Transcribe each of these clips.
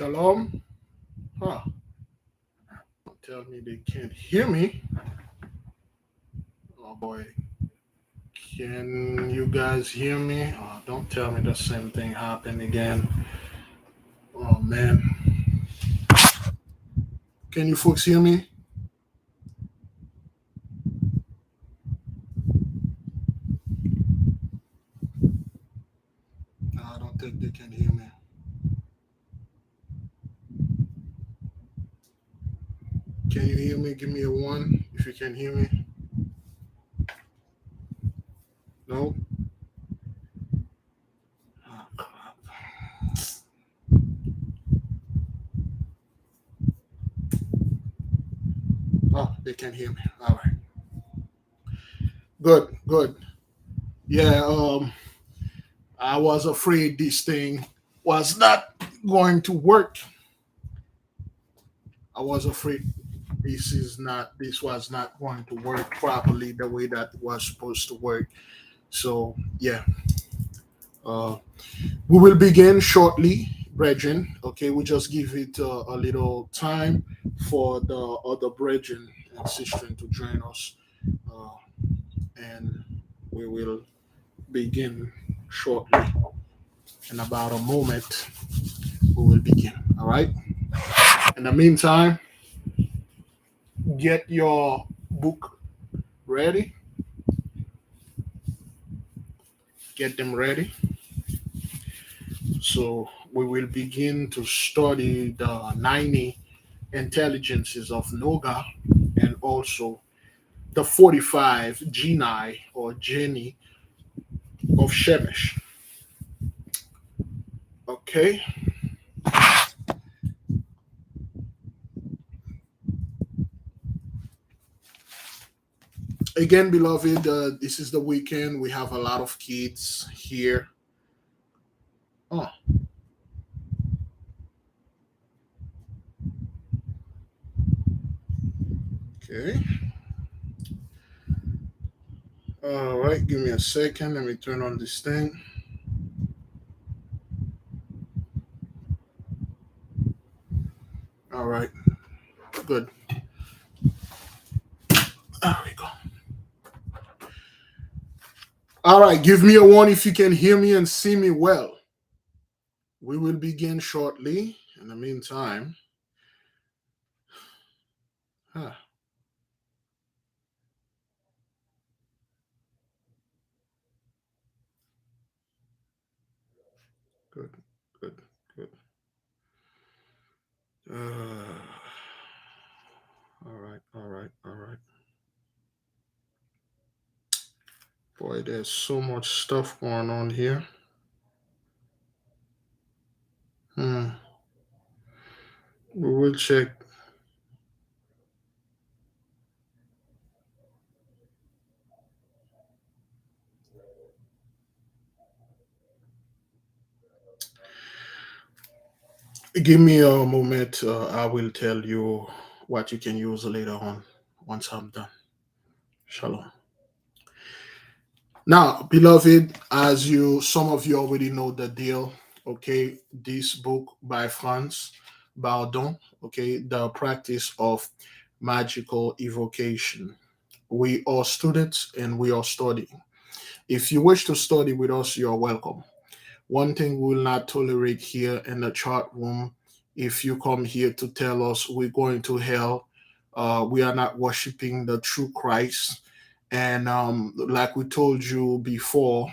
Shalom. Huh. Tell me they can't hear me. Oh boy. Can you guys hear me? Oh, don't tell me the same thing happened again. Oh man. Can you folks hear me? No, I don't think they can hear me. Can you hear me? Give me a one if you can hear me. No? Oh, crap. Oh, they can hear me. All right. Good, good. Yeah, I was afraid this thing was not going to work. I was afraid this was not going to work properly the way that it was supposed to work. So yeah, uh, we will begin shortly, brethren. Okay, we just give it a little time for the other brethren and sisters to join us, uh, and we will begin shortly. In about a moment, we will begin. All right. In the meantime, get your book ready. Get them ready. So we will begin to study the 90 intelligences of Noga and also the 45 genii or geni of Shemesh. Okay. Again, beloved, this is the weekend. We have a lot of kids here. Oh, okay. All right. Give me a second. Let me turn on this thing. All right. Good. There we go. All right. Give me a one if you can hear me and see me well. We will begin shortly. In the meantime, huh, good, good, good. All right, all right, all right. Boy, there's so much stuff going on here. Hmm. We will check. Give me a moment. I will tell you what you can use later on once I'm done. Shalom. Now, beloved, as you some of you already know the deal, okay, this book by Franz Bardon, okay, the practice of magical evocation. We are students and we are studying. If you wish to study with us, you're welcome. One thing we will not tolerate here in the chat room, if you come here to tell us we're going to hell, we are not worshiping the true Christ. And like we told you before,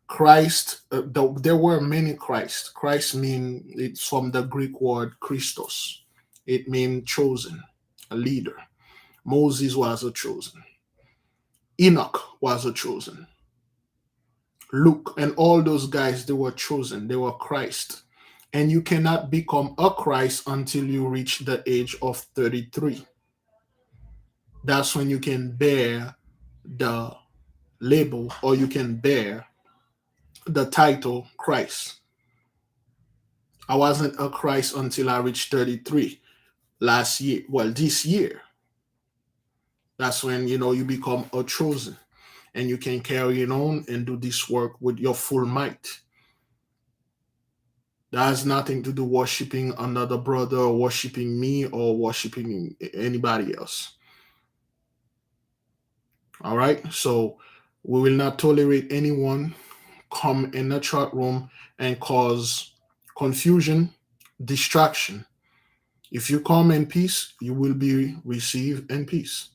Christ, there were many Christ. Christ mean it's from the Greek word Christos. It means chosen, a leader. Moses was a chosen. Enoch was a chosen. Luke and all those guys, they were chosen. They were Christ. And you cannot become a Christ until you reach the age of 33. That's when you can bear the label or you can bear the title Christ. I wasn't a Christ until I reached 33 last year. Well, this year. That's when you become a chosen and you can carry it on and do this work with your full might. That has nothing to do worshiping another brother or worshiping me or worshiping anybody else. All right. So we will not tolerate anyone come in the chat room and cause confusion, distraction. If you come in peace, you will be received in peace.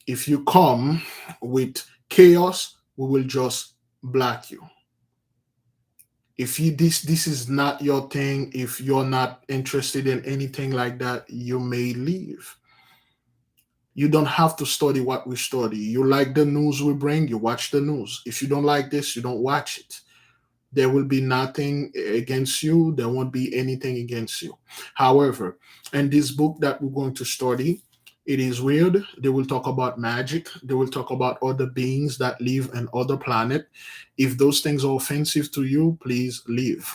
If you come with chaos, we will just block you. If you this is not your thing, if you're not interested in anything like that, you may leave. You don't have to study what we study. You like the news we bring, you watch the news. If you don't like this, you don't watch it. There will be nothing against you. There won't be anything against you. However, in this book that we're going to study, it is weird. They will talk about magic. They will talk about other beings that live on other planet. If those things are offensive to you, please leave.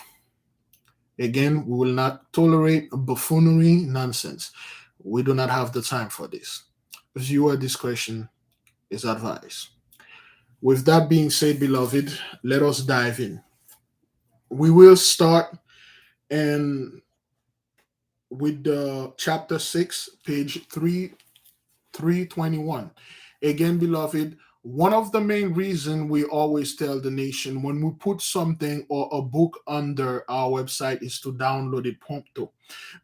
Again, we will not tolerate buffoonery nonsense. We do not have the time for this. Viewer discretion is advised. With that being said, beloved, let us dive in. We will start and with the chapter 6, page 321. Again, beloved, one of the main reason we always tell the nation when we put something or a book under our website is to download it prompto,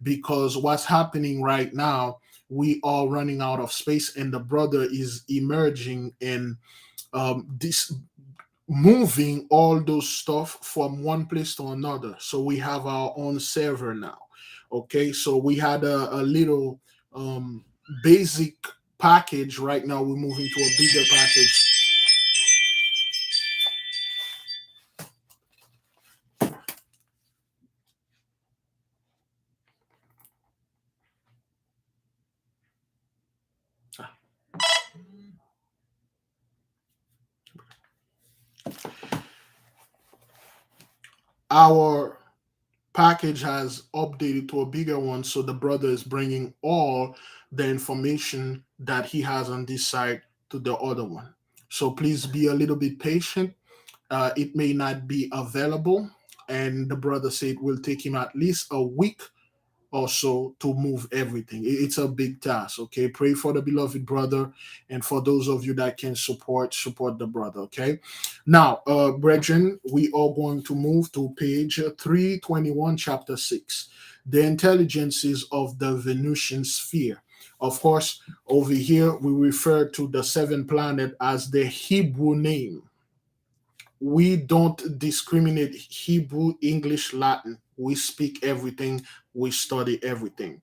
because what's happening right now, we are running out of space and the brother is emerging in this moving all those stuff from one place to another. So we have our own server now. Okay, so we had a little um, basic package. Right now we're moving to a bigger package. Our package has updated to a bigger one, so the brother is bringing all the information that he has on this side to the other one. So please be a little bit patient. It may not be available, and the brother said it will take him at least a week also to move everything. It's a big task. Okay, pray for the beloved brother, and for those of you that can support the brother. Okay, now, brethren, we are going to move to page 321, chapter 6, the intelligences of the Venusian sphere. Of course, over here we refer to the seven planet as the Hebrew name. We don't discriminate Hebrew, English, Latin. We speak everything, we study everything.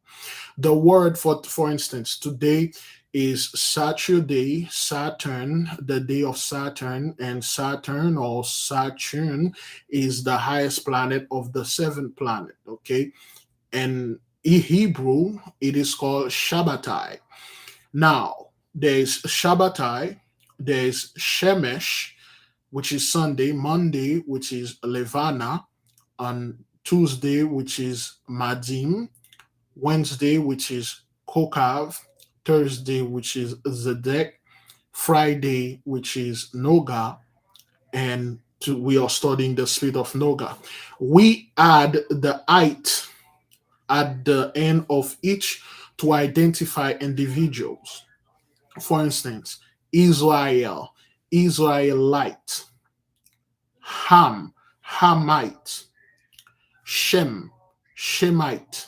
The word, for instance, today is Saturday, Saturn, the day of Saturn, and Saturn or Saturn is the highest planet of the seventh planet. Okay, and in Hebrew it is called Shabbatai. Now there's Shabbatai, there's Shemesh, which is Sunday, Monday, which is Levana, on Tuesday, which is Madim, Wednesday, which is Kokav, Thursday, which is Zedek, Friday, which is Noga, and we are studying the spirit of Noga. We add the it at the end of each to identify individuals. For instance, Israel, Israelite, Ham, Hamite, Shem, Shemite.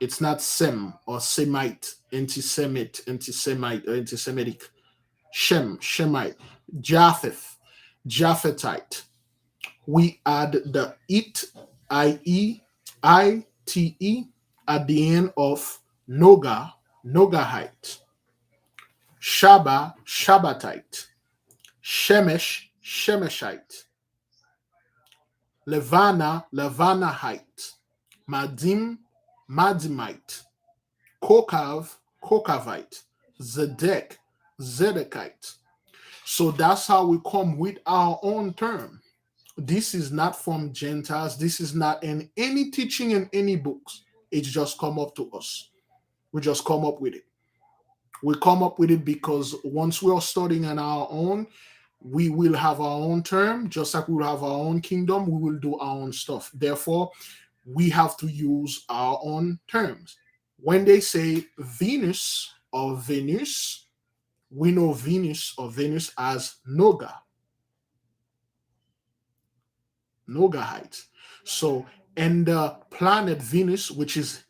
It's not Sem or Semite, anti-Semite, or anti-Semitic. Shem, Shemite, Japheth, Japhethite. We add the I-E, at the end of Noga, Nogahite, Shaba, Shabbatite, Shemesh, Shemeshite, Levana, Levanahite, Madim, Madimite, Kokav, Kokavite, Zedek, Zedekite. So that's how we come with our own term. This is not from Gentiles. This is not in any teaching in any books. It's just come up to us. We just come up with it. We come up with it because once we are studying on our own, We will have our own term, just like we will have our own kingdom. We will do our own stuff. Therefore, we have to use our own terms. When they say Venus or Venus, we know Venus or Venus as Nogahite. So, and the planet Venus, which is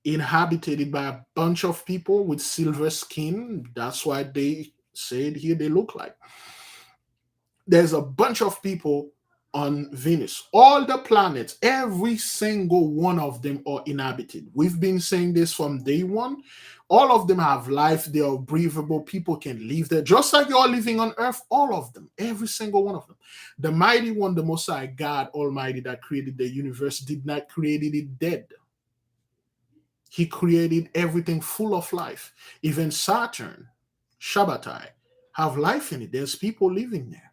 inhabited by a bunch of people with silver skin, that's why they said here they look like. There's a bunch of people on Venus. All the planets, every single one of them are inhabited. We've been saying this from day one. All of them have life. They are breathable. People can live there, just like you're living on Earth. All of them, every single one of them. The mighty one, the Most High God Almighty that created the universe, did not create it dead. He created everything full of life. Even Saturn, Shabbatai, have life in it. There's people living there.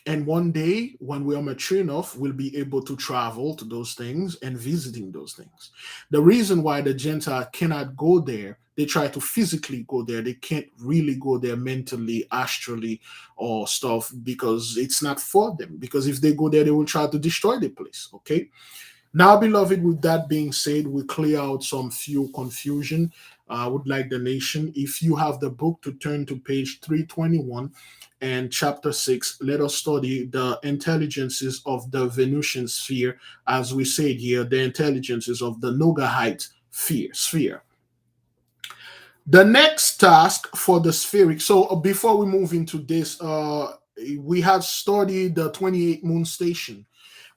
And one day, when we are mature enough, we'll be able to travel to those things and visiting those things. The reason why the Gentile cannot go there, they try to physically go there. They can't really go there mentally, astrally, or stuff because it's not for them. Because if they go there, they will try to destroy the place. Okay. Now, beloved, with that being said, we clear out some few confusion. I would like the nation, if you have the book, to turn to page 321 and chapter 6. Let us study the intelligences of the Venusian sphere, as we said here, the intelligences of the Nogahite sphere. The next task for the spheric. So before we move into this, we had studied the 28 moon station.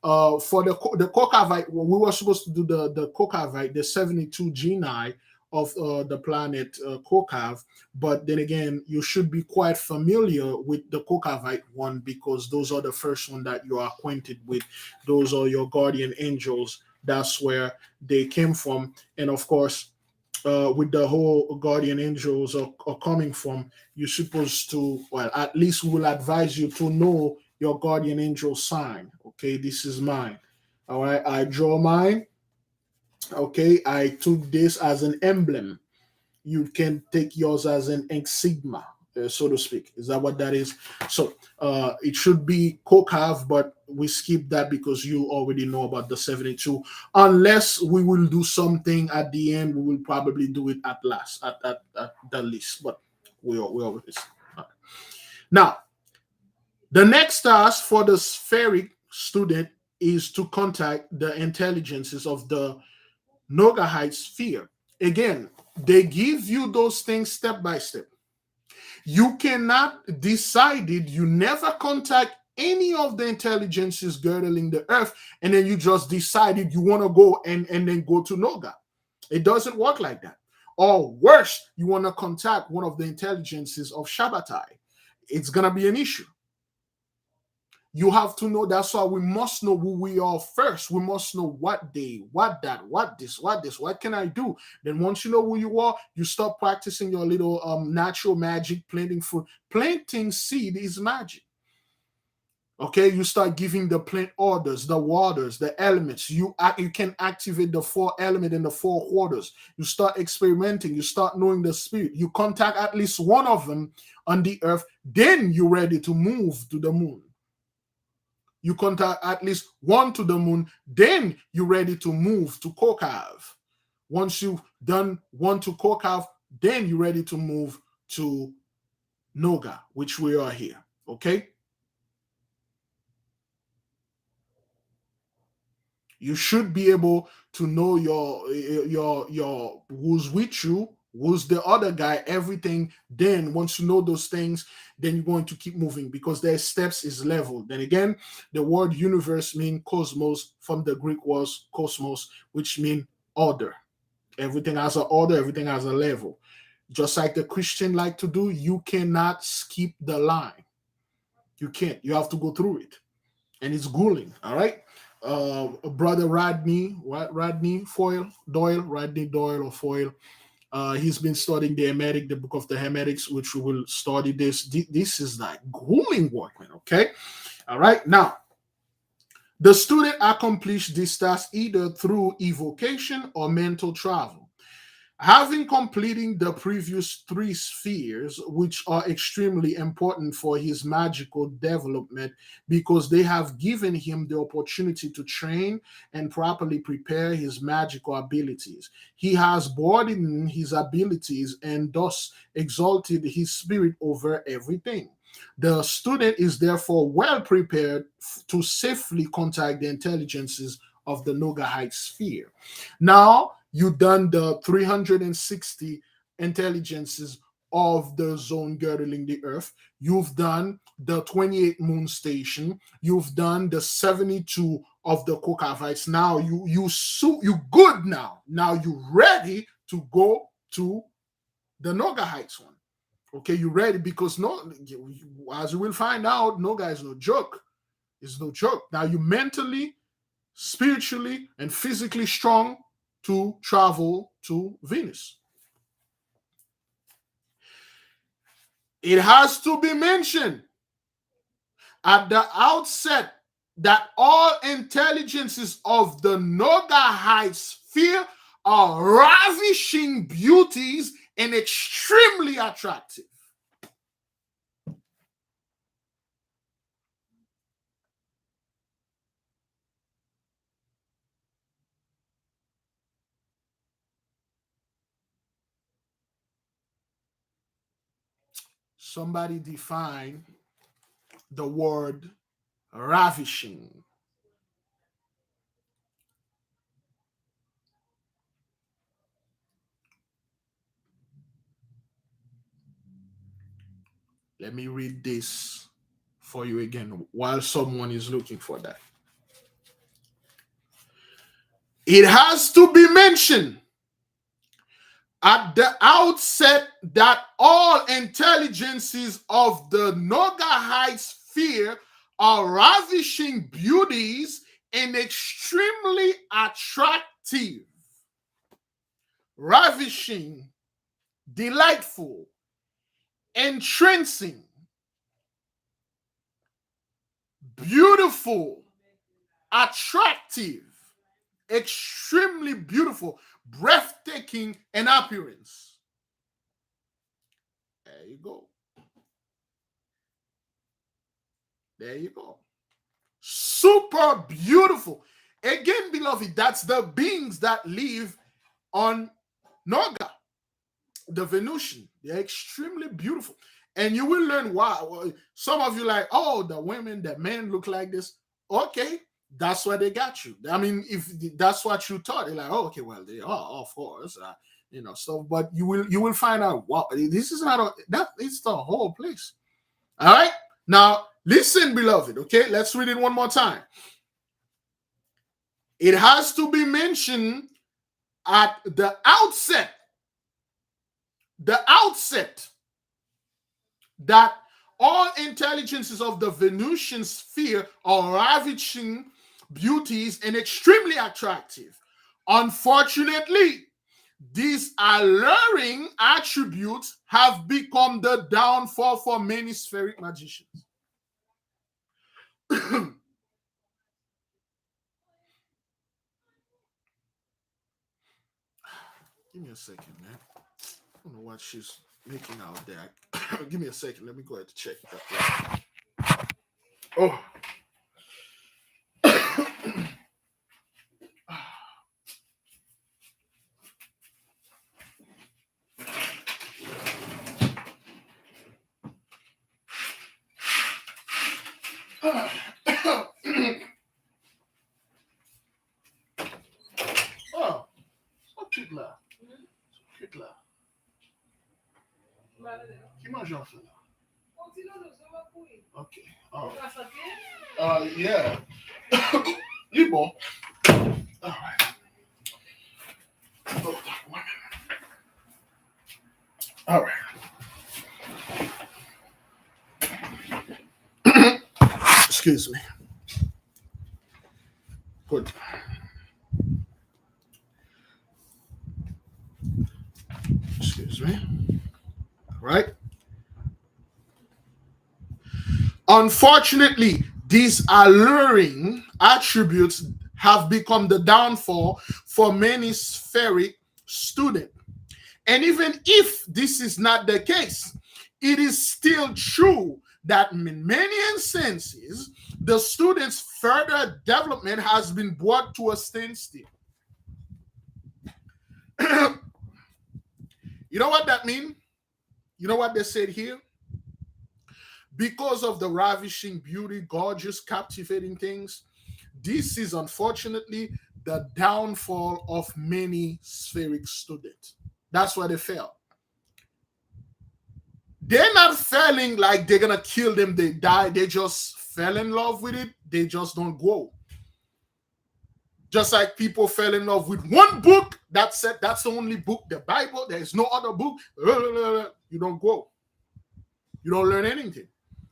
For the Kokavite, well, we were supposed to do the Kokavite, the 72 Genii of the planet Kokav, but then again, you should be quite familiar with the Kokavite one because those are the first one that you are acquainted with. Those are your guardian angels. That's where they came from, and of course, with the whole guardian angels are coming from, you're supposed to, well, at least we will advise you to know your guardian angel sign. Okay, this is mine. All right, I draw mine. Okay, I took this as an emblem. You can take yours as an insignia, so to speak. Is that what that is? So it should be Kokav, but we skip that because you already know about the 72. Unless we will do something at the end, we will probably do it at last, at the least. But we always. Now, the next task for the spheric student is to contact the intelligences of the Nogahite sphere. Again, they give you those things step by step. You cannot decide it. You never contact any of the intelligences girdling the earth, and then you just decided you want to go and then go to Noga. It doesn't work like that. Or worse, you want to contact one of the intelligences of Shabbatai. It's going to be an issue. You have to know. That's why we must know who we are first. We must know what day, what that, what this, what can I do? Then once you know who you are, you start practicing your little natural magic, planting fruit. Planting seed is magic. Okay, you start giving the plant orders, the waters, the elements. You can activate the 4 elements and the 4 quarters. You start experimenting. You start knowing the spirit. You contact at least one of them on the earth. Then you're ready to move to the moon. You contact at least one to the moon, then you're ready to move to Kokav. Once you've done one to Kokav, then you're ready to move to Noga, which we are here. Okay? You should be able to know your who's with you, who's the other guy, everything. Then once you know those things, then you're going to keep moving because their steps is level. Then again, the word universe means cosmos, from the Greek was cosmos, which means order. Everything has an order, everything has a level. Just like the Christian like to do, you cannot skip the line. You can't. You have to go through it. And it's grueling, all right? Brother Rodney Doyle or Foyle. He's been studying the Hermetic, the book of the Hermetics, which we will study this. This is like grueling work, man. Okay, all right. Now, the student accomplished this task either through evocation or mental travel. Having completing the previous three spheres, which are extremely important for his magical development because they have given him the opportunity to train and properly prepare his magical abilities. He has broadened his abilities and thus exalted his spirit over everything. The student is therefore well prepared to safely contact the intelligences of the Nogahite sphere. Now, you've done the 360 intelligences of the zone girdling the earth. You've done the 28 moon station. You've done the 72 of the Kokavites. Now you good now. Now you ready to go to the Nogahites one. Okay, you ready? Because no, as you will find out, Noga is no joke. It's no joke. Now you mentally, spiritually, and physically strong to travel to Venus. It has to be mentioned at the outset that all intelligences of the Nogahite sphere are ravishing beauties and extremely attractive. Somebody define the word ravishing. Let me read this for you again while someone is looking for that. It has to be mentioned at the outset that all intelligences of the Nogahite sphere are ravishing beauties and extremely attractive. Ravishing, delightful, entrancing, beautiful, attractive, extremely beautiful, breathtaking in appearance. There you go. There you go. Super beautiful. Again, beloved, that's the beings that live on Noga, the Venusian. They're extremely beautiful. And you will learn why. Some of you like, oh, the women, the men look like this. Okay, that's why they got you. I mean, if that's what you thought, they're like, oh, okay, well, they are, of course, so. But you will find out. Wow, this is not that. It's the whole place. All right. Now listen, beloved. Okay, let's read it one more time. It has to be mentioned at the outset. The outset that all intelligences of the Venusian sphere are ravishing beauties and extremely attractive. Unfortunately, these alluring attributes have become the downfall for many spheric magicians. Give me a second, man. I don't know what she's making out there. Give me a second. Let me go ahead and check that. Oh. Oh, so cute là. So cute là. Qui mange en fait là? Okay. Oh. Yeah. You bon. All right. Oh, all right. Excuse me. Good. Excuse me. Right? Unfortunately, these alluring attributes have become the downfall for many spheric students. And even if this is not the case, it is still true that in many instances, the student's further development has been brought to a standstill. You know what that means? You know what they said here? Because of the ravishing beauty, gorgeous, captivating things, this is unfortunately the downfall of many spheric students. That's why they fail. They're not failing like they're gonna kill them, they die. They just fell in love with it, they just don't grow. Just like people fell in love with one book, that's it, that's the only book, the Bible, there is no other book. You don't grow. You don't learn anything.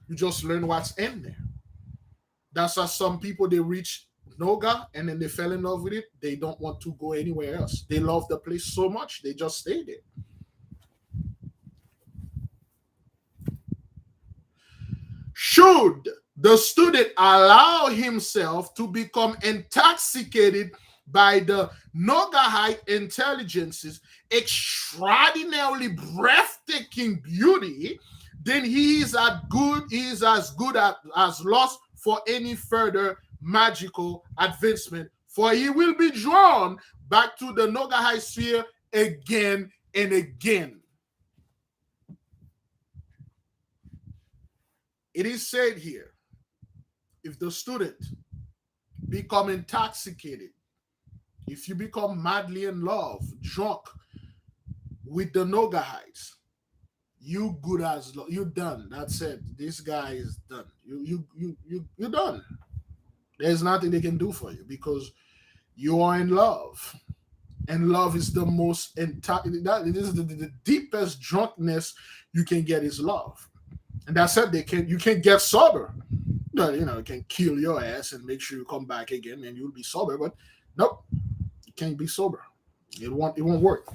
You just learn what's in there. That's why some people, they reach Noga and then they fell in love with it. They don't want to go anywhere else. They love the place so much, they just stay there. Should the student allow himself to become intoxicated by the Nogahite Intelligences' extraordinarily breathtaking beauty, then he is as good as lost for any further magical advancement, for he will be drawn back to the Nogahite sphere again and again. It is said here, if the student become intoxicated, if you become madly in love, drunk with the Nogahites, you good as you done. That's it. This guy is done. You're done. There's nothing they can do for you because you are in love, and love is the most that is the deepest drunkenness you can get is love. And that's it. You can't get sober. It can kill your ass and make sure you come back again and you'll be sober. But nope, you can't be sober. It won't work.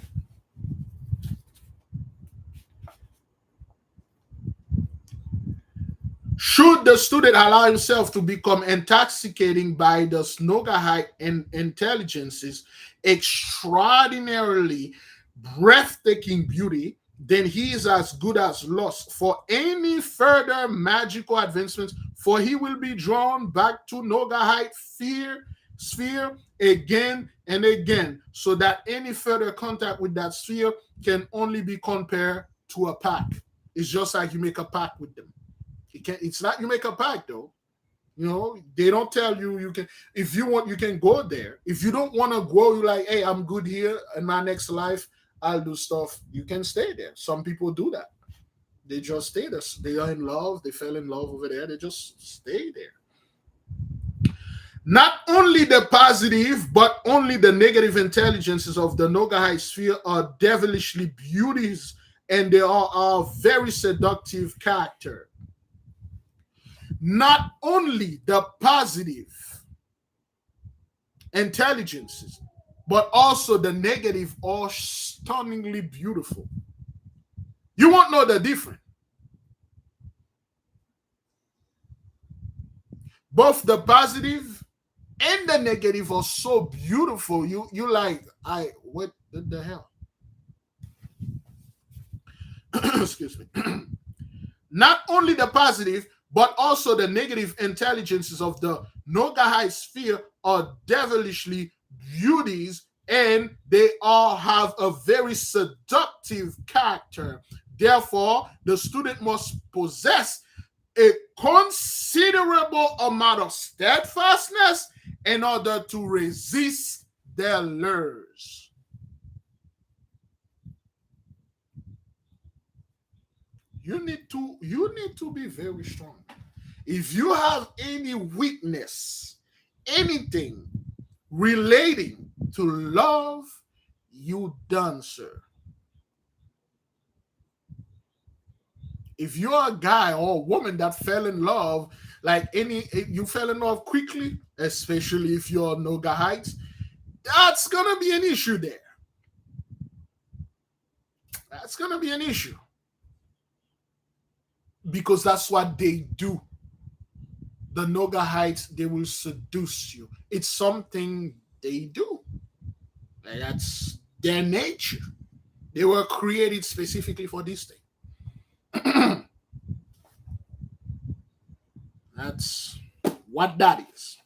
Should the student allow himself to become intoxicating by the Nogahite Intelligences' extraordinarily breathtaking beauty, then he is as good as lost for any further magical advancements, for he will be drawn back to Nogahite sphere again and again, so that any further contact with that sphere can only be compared to a pact. It's just like you make a pact with them. It's not you make a pact though. They don't tell you can, if you want, you can go there. If you don't want to go, you're like, hey, I'm good here. In my next life, I'll do stuff. You can stay there. Some people do that. They just stay there. They are in love. They fell in love over there. They just stay there. Not only the positive, but only the negative intelligences of the Nogahite sphere are devilishly beauties, and they are a very seductive character. Not only the positive intelligences, but also the negative are stunningly beautiful. You won't know the difference. Both the positive and the negative are so beautiful. You like, what the hell? Excuse me. Not only the positive, but also the negative intelligences of the Nogahite sphere are devilishly beauties, and they all have a very seductive character. Therefore, the student must possess a considerable amount of steadfastness in order to resist their lures. You need to be very strong. If you have any weakness, anything relating to love, you done, sir. If you're a guy or a woman that fell in love, you fell in love quickly, especially if you're Nogahite, that's gonna be an issue there. That's gonna be an issue. Because that's what they do. The Nogahites, they will seduce you. It's something they do. That's their nature. They were created specifically for this thing. That's what that is.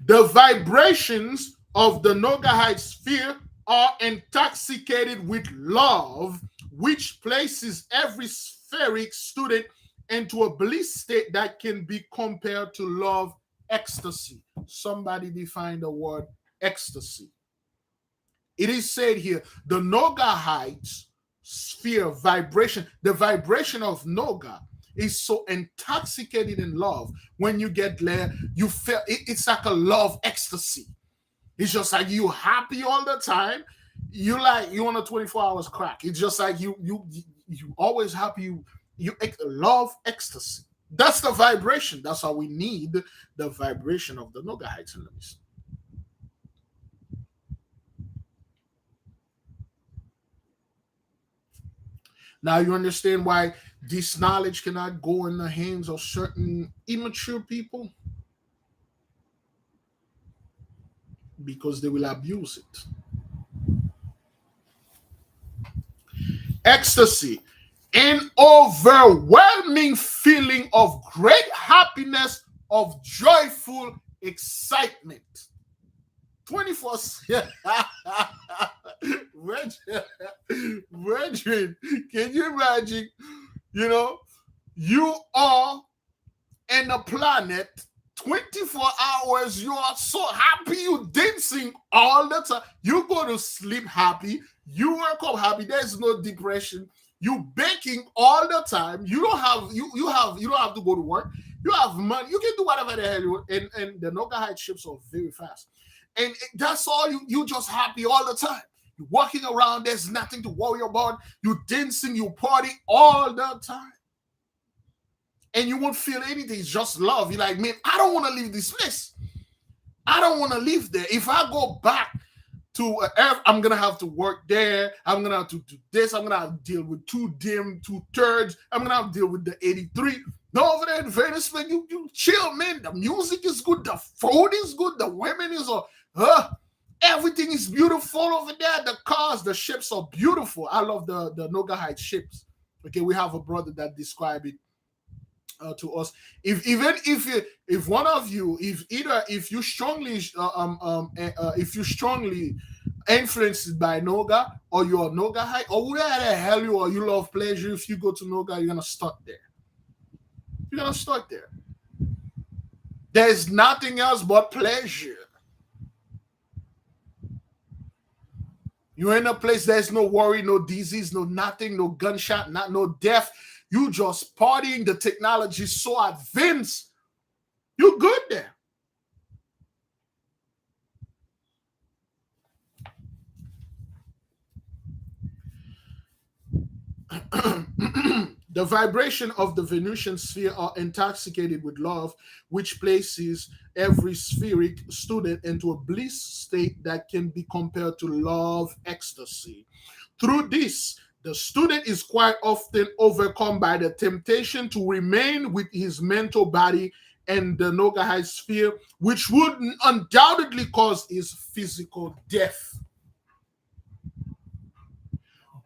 The vibrations of the Nogahite sphere are intoxicated with love, which places every spheric student into a bliss state that can be compared to love ecstasy. Somebody define the word ecstasy. It is said here, the Nogahite sphere vibration, the vibration of Noga is so intoxicated in love. When you get there, you feel it's like a love ecstasy. It's just like you happy all the time. You on a 24 hours crack. It's just like you always happy. You love ecstasy. That's the vibration. That's how we need the vibration of the Nogahites in the East. Now you understand why this knowledge cannot go in the hands of certain immature people, because they will abuse it. Ecstasy, an overwhelming feeling of great happiness, of joyful excitement. 24 Brethren, can you imagine? You are in a planet 24 hours, you are so happy, you dancing all the time. You go to sleep happy, you wake up happy, there's no depression. You baking all the time. You don't have to go to work. You have money. You can do whatever the hell you want. And the Nogahite ships are very fast. And that's all you just happy all the time. You're walking around, there's nothing to worry about. You dancing, you party all the time. And you won't feel anything. It's just love. You're like, man, I don't want to leave this place. I don't want to live there. If I go back to Earth, I'm going to have to work there. I'm going to have to do this. I'm going to have to deal with 2/3. I'm going to have to deal with the 83. No, over there in Venice, man, you chill, man. The music is good. The food is good. The women is everything is beautiful over there. The cars, the ships are beautiful. I love the Nogahite ships. Okay, we have a brother that described it to us. If you strongly influenced by Noga, or you're a Nogahite, or whatever the hell you are, you love pleasure. If you go to Noga, you're gonna start there. You're gonna start there. There's nothing else but pleasure. You're in a place there's no worry, no disease, no nothing, no gunshot, no death. You just partying. The technology is so advanced. You're good there. The vibration of the Venusian sphere are intoxicated with love, which places every spheric student into a bliss state that can be compared to love ecstasy. Through this, the student is quite often overcome by the temptation to remain with his mental body and the Nogahite sphere, which would undoubtedly cause his physical death.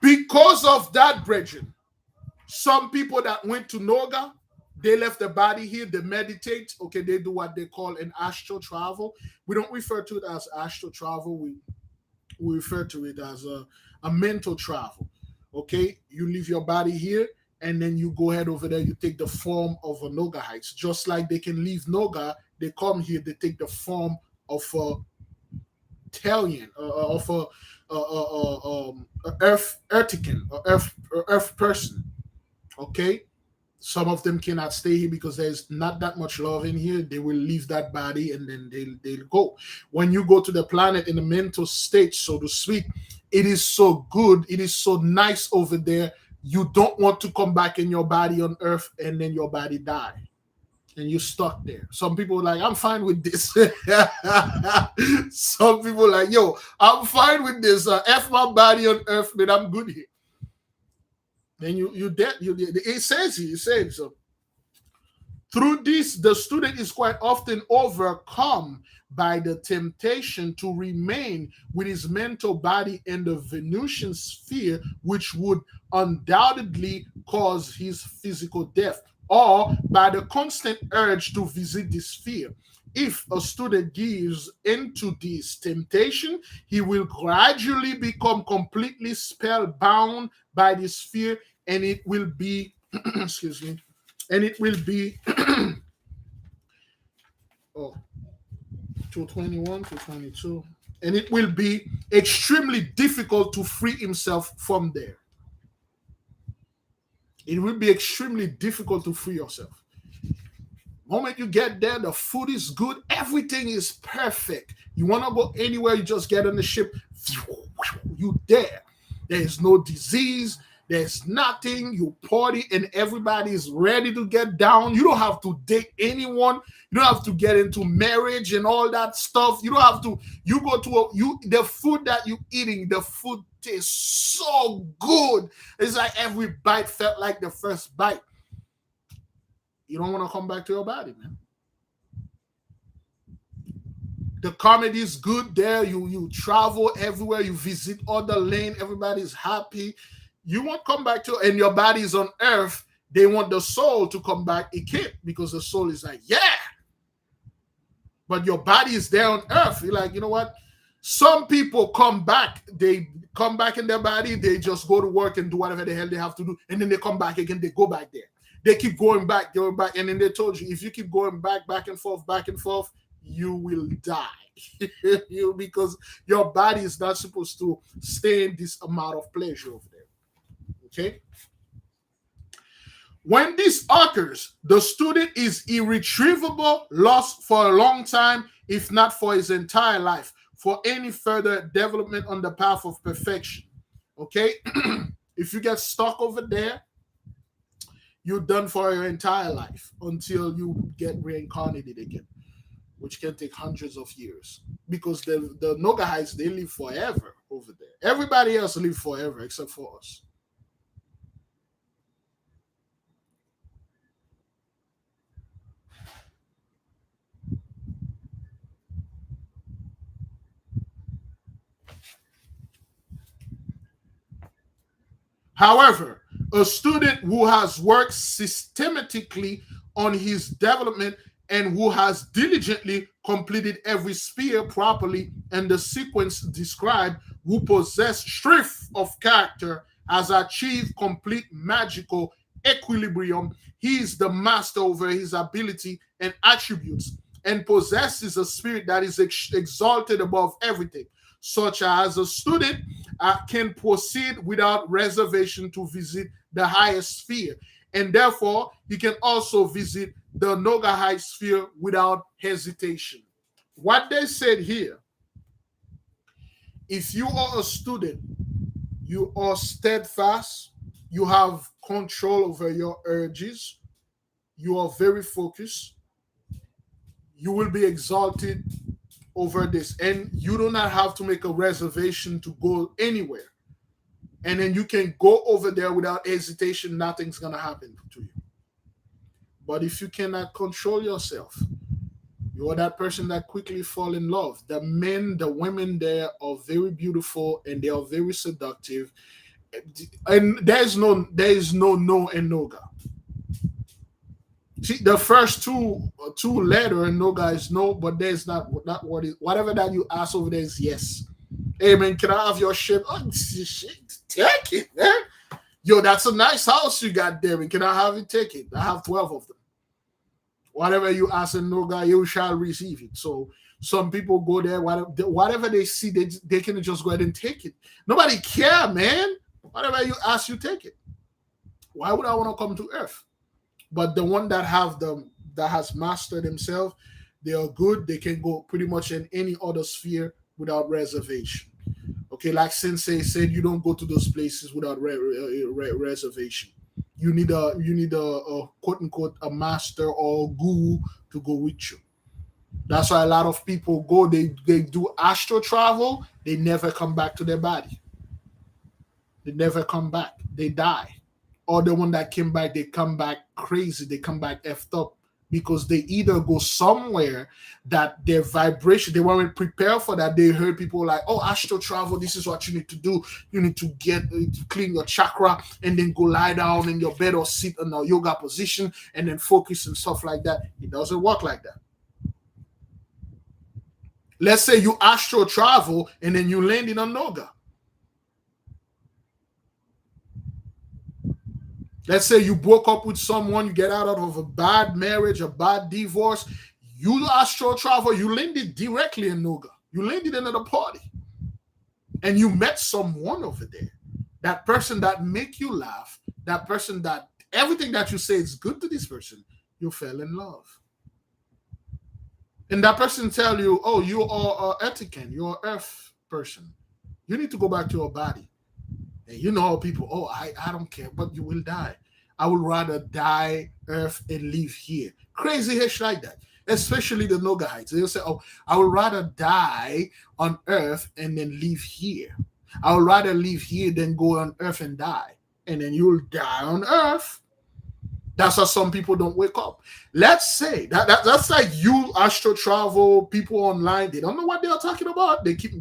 Because of that, brethren, some people that went to Noga, they left the body here, they meditate, okay, they do what they call an astral travel. We don't refer to it as astral travel, we refer to it as a mental travel. Okay, you leave your body here, and then you go ahead over there, you take the form of a Nogahite. Just like they can leave Noga, they come here, they take the form of a Italian, of a earth person. Okay, some of them cannot stay here because there's not that much love in here. They will leave that body and then they'll go. When you go to the planet in a mental state, so to speak, it is so good, it is so nice over there. You don't want to come back in your body on Earth and then your body die and you're stuck there. Some people are like, I'm fine with this. Some people are like, yo, I'm fine with this. F my body on Earth, man, I'm good here. Then you dead. It says so. Through this, the student is quite often overcome by the temptation to remain with his mental body in the Venusian sphere, which would undoubtedly cause his physical death, or by the constant urge to visit this sphere. If a student gives into this temptation, he will gradually become completely spellbound by this sphere, and it will be, excuse me, and it will be oh, 221 to 22, and it will be extremely difficult to free himself from there. It will be extremely difficult to free yourself. Moment you get there, the food is good, everything is perfect. You want to go anywhere, you just get on the ship, you there. There is no disease, there's nothing. You party and everybody is ready to get down. You don't have to date anyone. You don't have to get into marriage and all that stuff. You don't have to. You go to the food that you eating. The food tastes so good. It's like every bite felt like the first bite. You don't want to come back to your body, man. The comedy is good there. You travel everywhere. You visit other lane. Everybody's happy. You won't come back to, and your body is on earth. They want the soul to come back. It can't, because the soul is like, yeah. But your body is there on earth. You're like, you know what? Some people come back. They come back in their body. They just go to work and do whatever the hell they have to do. And then they come back again. They go back there. They keep going back. And then they told you, if you keep going back and forth, you will die. Because your body is not supposed to stay in this amount of pleasure over there. Okay. When this occurs, the student is irretrievable, lost for a long time, if not for his entire life, for any further development on the path of perfection. Okay. If you get stuck over there, you're done for your entire life until you get reincarnated again, which can take hundreds of years, because the Nogahites, they live forever over there. Everybody else live forever except for us. However, a student who has worked systematically on his development and who has diligently completed every sphere properly in the sequence described, who possess strength of character, has achieved complete magical equilibrium. He is the master over his ability and attributes, and possesses a spirit that is exalted above everything, such as a student can proceed without reservation to visit the highest sphere, and therefore he can also visit the Nogahite sphere without hesitation. What they said here, if you are a student, you are steadfast, you have control over your urges, you are very focused, you will be exalted over this, and you do not have to make a reservation to go anywhere, and then you can go over there without hesitation. Nothing's gonna happen to you. But if you cannot control yourself, you are that person that quickly fall in love. The men, the women there are very beautiful and they are very seductive, and there is no no in Noga. See, the first two letter in Noga is no, but there's not what is, whatever that you ask over there is yes. Hey man, can I have your ship? Oh shit, take it, man. Yo, that's a nice house you got there, and can I have it? Take it. I have 12 of them. Whatever you ask in Noga, you shall receive it. So some people go there, whatever they see, they can just go ahead and take it. Nobody care, man. Whatever you ask, you take it. Why would I want to come to Earth? But the one that has mastered themselves, they are good. They can go pretty much in any other sphere without reservation. Okay, like Sensei said, you don't go to those places without reservation. You need a quote unquote a master or a guru to go with you. That's why a lot of people go. They do astral travel. They never come back to their body. They never come back. They die. Or the one that came back, they come back crazy. They come back effed up because they either go somewhere that their vibration, they weren't prepared for that. They heard people like, oh, astral travel, this is what you need to do. You need to get to clean your chakra and then go lie down in your bed or sit in a yoga position and then focus and stuff like that. It doesn't work like that. Let's say you astral travel and then you land in a Noga. Let's say you broke up with someone, you get out of a bad marriage, a bad divorce. You astral travel, you landed directly in Noga. You landed in a party. And you met someone over there. That person that make you laugh, that person that everything that you say is good to this person, you fell in love. And that person tell you, oh, you are an etiquette, you're an earth person. You need to go back to your body. And you know how people, oh, I don't care, but you will die. I would rather die earth and live here. Crazy ish like that. Especially the Nogahites. They'll say, oh, I would rather die on earth and then live here. I would rather live here than go on earth and die. And then you'll die on earth. That's why some people don't wake up. Let's say that's like you astral travel, people online, they don't know what they are talking about. They keep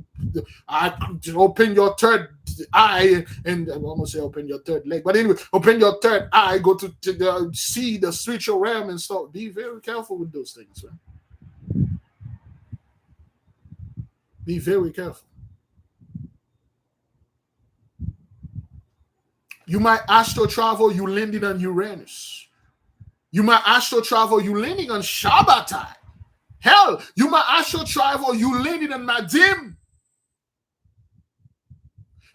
open your third eye, and I'm gonna say open your third leg, but anyway, open your third eye, go to see the spiritual realm and stuff. Be very careful with those things, man. Be very careful. You might astral travel, you landed on Uranus. You might astral travel, you landing on Shabbatai. Hell, you might astral travel, you landing on Madim.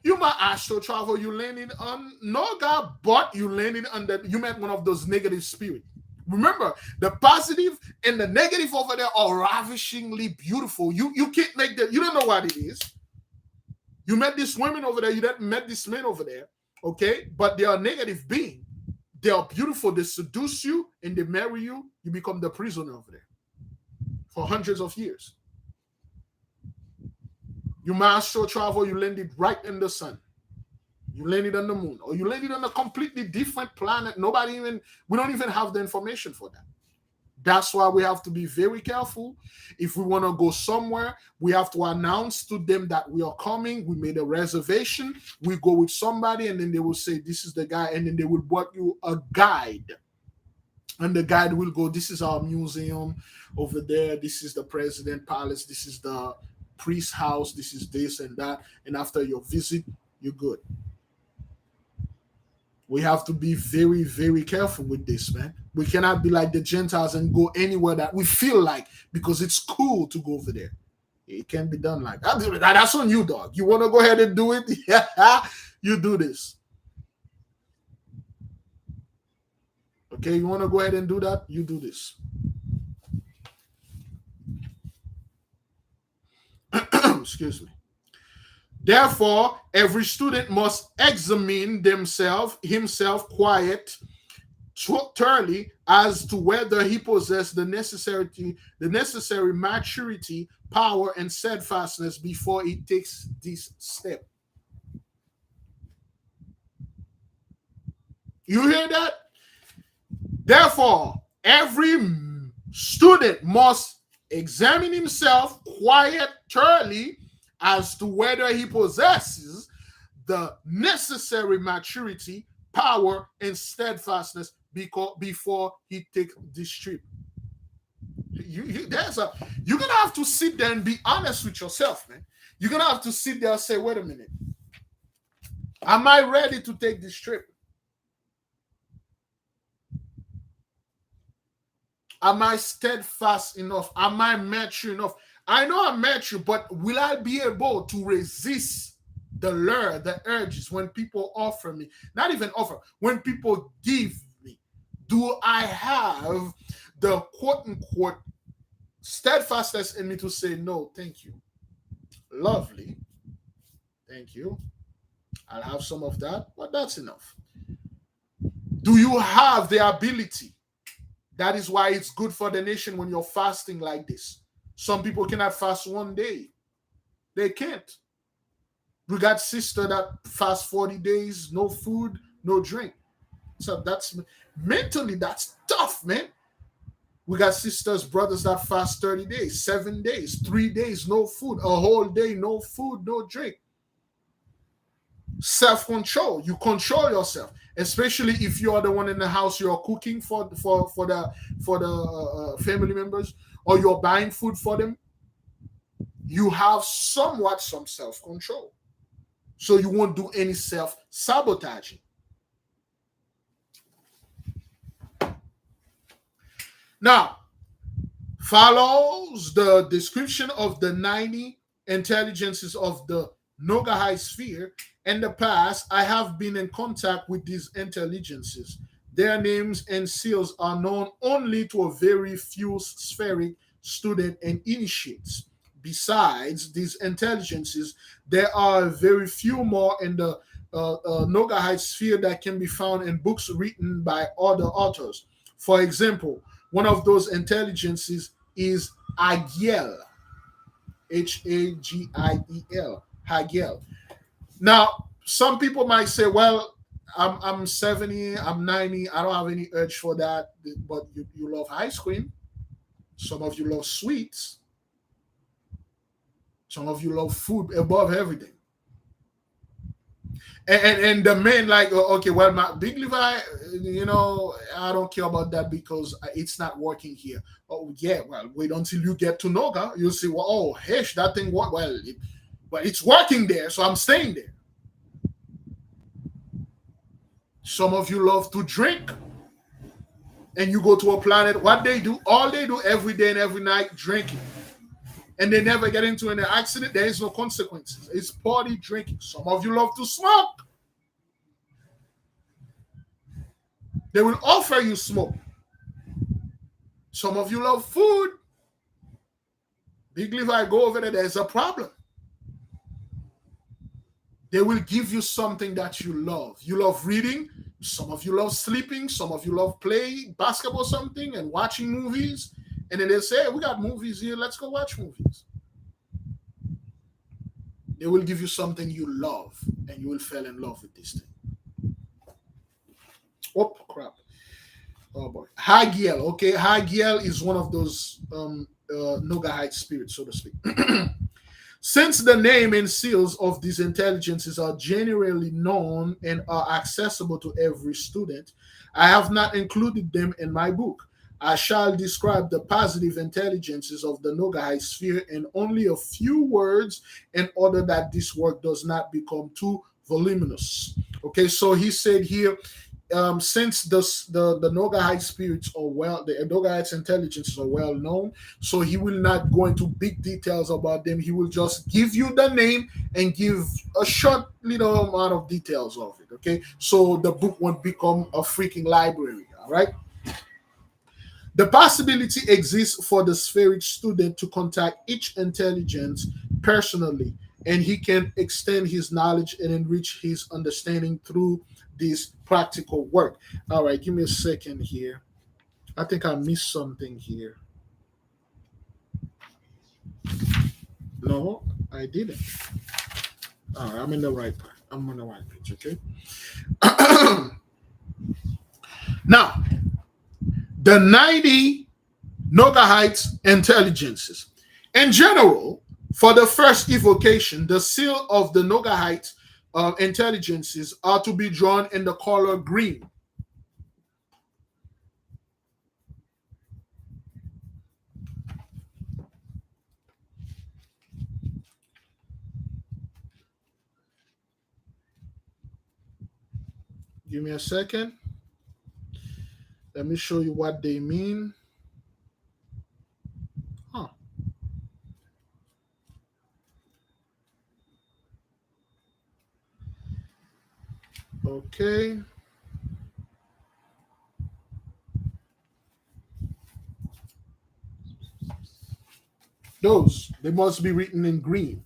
You might astral travel, you landing on Noga, but you landing on that. You met one of those negative spirits. Remember, the positive and the negative over there are ravishingly beautiful. You can't make that. You don't know what it is. You met this woman over there. You met this man over there. Okay, but they are negative being. They are beautiful. They seduce you and they marry you. You become the prisoner over there for hundreds of years. You might astral travel, you landed right in the sun. You landed on the moon. Or you landed on a completely different planet. We don't even have the information for that. That's why we have to be very careful. If we want to go somewhere, we have to announce to them that we are coming. We made a reservation. We go with somebody, and then they will say, this is the guy. And then they will bring you a guide. And the guide will go, this is our museum over there. This is the president palace. This is the priest house. This is this and that. And after your visit, you're good. We have to be very, very careful with this, man. We cannot be like the Gentiles and go anywhere that we feel like because it's cool to go over there. It can't be done like that. That's on you, dog. You want to go ahead and do it? Yeah, you do this. Okay, you want to go ahead and do that? You do this. Excuse me. Therefore, every student must examine himself quiet, thoroughly, as to whether he possesses the necessary maturity, power, and steadfastness before he takes this step. You hear that? Therefore, every student must examine himself quiet, thoroughly, as to whether he possesses the necessary maturity, power, and steadfastness before he takes this trip. You're gonna have to sit there and be honest with yourself, man. You're gonna have to sit there and say, wait a minute, am I ready to take this trip? Am I steadfast enough? Am I mature enough? I know I'm mature, but will I be able to resist the lure, the urges when people offer me? Not even offer, when people give me. Do I have the quote-unquote steadfastness in me to say, no, thank you. Lovely. Thank you. I'll have some of that, but that's enough. Do you have the ability? That is why it's good for the nation when you're fasting like this. Some people cannot fast one day. They can't. We got sister that fast 40 days, no food, no drink. So that's mentally, that's tough, man. We got sisters, brothers that fast 30 days, 7 days, 3 days, no food, a whole day, no food, no drink. Self-control. You control yourself, especially if you are the one in the house, you're cooking for the family members, or you're buying food for them. You have somewhat some self-control, so you won't do any self-sabotaging. Now, follows the description of the 90 intelligences of the Nogahite sphere. In the past, I have been in contact with these intelligences. Their names and seals are known only to a very few spheric student and initiates. Besides these intelligences, there are very few more in the Nogahite sphere that can be found in books written by other authors. For example, one of those intelligences is Hagiel, Hagiel, Hagiel. Now, some people might say, well, I'm 70, I'm 90, I don't have any urge for that, but you love ice cream. Some of you love sweets. Some of you love food above everything. And the men like, okay, well, my Big Levi, I don't care about that because it's not working here. Oh yeah, well, wait until you get to Noga, you'll see, well, oh hesh, that thing work well, but it's working there, so I'm staying there. Some of you love to drink, and you go to a planet. What they do, all they do every day and every night, drinking, and they never get into an accident. There is no consequences. It's party drinking. Some of you love to smoke. They will offer you smoke. Some of you love food. Big Levi, go over there, there's a problem. They will give you something that you love. You love reading. Some of you love sleeping. Some of you love playing basketball, something, and watching movies. And then they say, hey, we got movies here. Let's go watch movies. They will give you something you love, and you will fall in love with this thing. Oh, crap. Oh, boy. Hagiel. Okay, Hagiel is one of those Nogahite spirits, so to speak. Since the name and seals of these intelligences are generally known and are accessible to every student, I have not included them in my book. I shall describe the positive intelligences of the Nogahite sphere in only a few words in order that this work does not become too voluminous. Okay, so he said here, since the Nogahite spirits are the Nogahite intelligences are well known, so he will not go into big details about them. He will just give you the name and give a short little amount of details of it. Okay, so the book won't become a freaking library. All right. The possibility exists for the spheric student to contact each intelligence personally, and he can extend his knowledge and enrich his understanding through this practical work. All right, give me a second here. I think I missed something here. No, I didn't. All right, I'm in the right part. I'm on the right page, okay? Now, the 90 Nogahite intelligences. In general, for the first evocation, the seal of the Nogahite intelligences are to be drawn in the color green. Give me a second. Let me show you what they mean. Huh. Okay. Those, they must be written in green.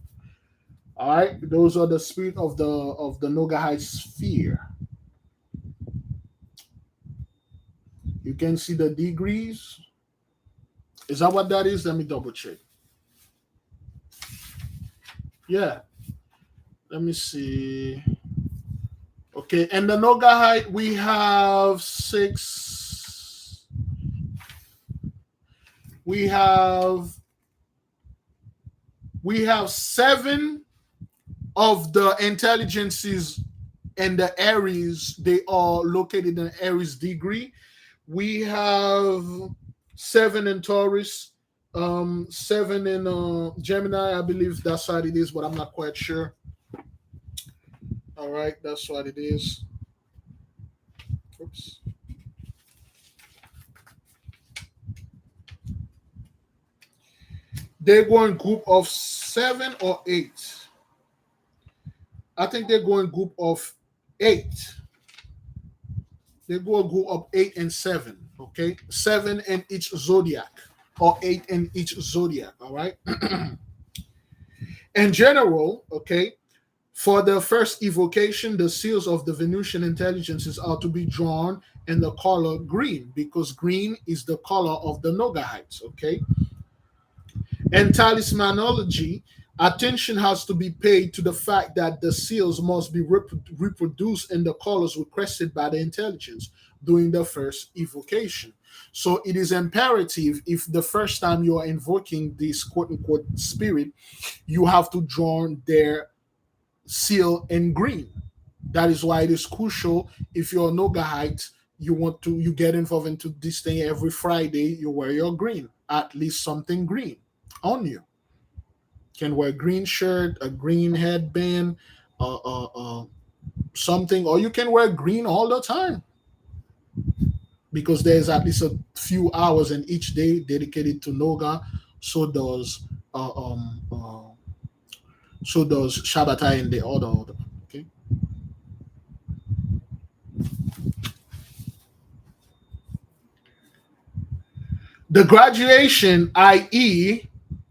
All right, those are the spirit of the Nogahite sphere. You can see the degrees. Is that what that is? Let me double check. Yeah. Let me see. Okay, and the Nogahite, we have 6. we have seven of the intelligences and the Aries. They are located in Aries degree. We have seven in Taurus, seven in Gemini. I believe that's what it is, but I'm not quite sure. All right, that's what it is. Oops. They're going group of 7 or 8. I think they're going group of 8. They go a group of 8 and 7. Okay, 7 in each zodiac, or 8 in each zodiac. All right. In general, okay, for the first evocation, the seals of the Venusian intelligences are to be drawn in the color green, because green is the color of the Nogahites. Okay. In talismanology, attention has to be paid to the fact that the seals must be reproduced in the colors requested by the intelligence during the first evocation. So it is imperative, if the first time you are invoking this quote unquote spirit, you have to draw their seal in green. That is why it is crucial, if you're a Nogahite, you get involved into this thing every Friday, you wear your green, at least something green on you. Can wear a green shirt, a green headband, something, or you can wear green all the time, because there's at least a few hours in each day dedicated to Noga. So does uh, um, uh, Shabbatai in the order. Okay. The graduation, i.e.,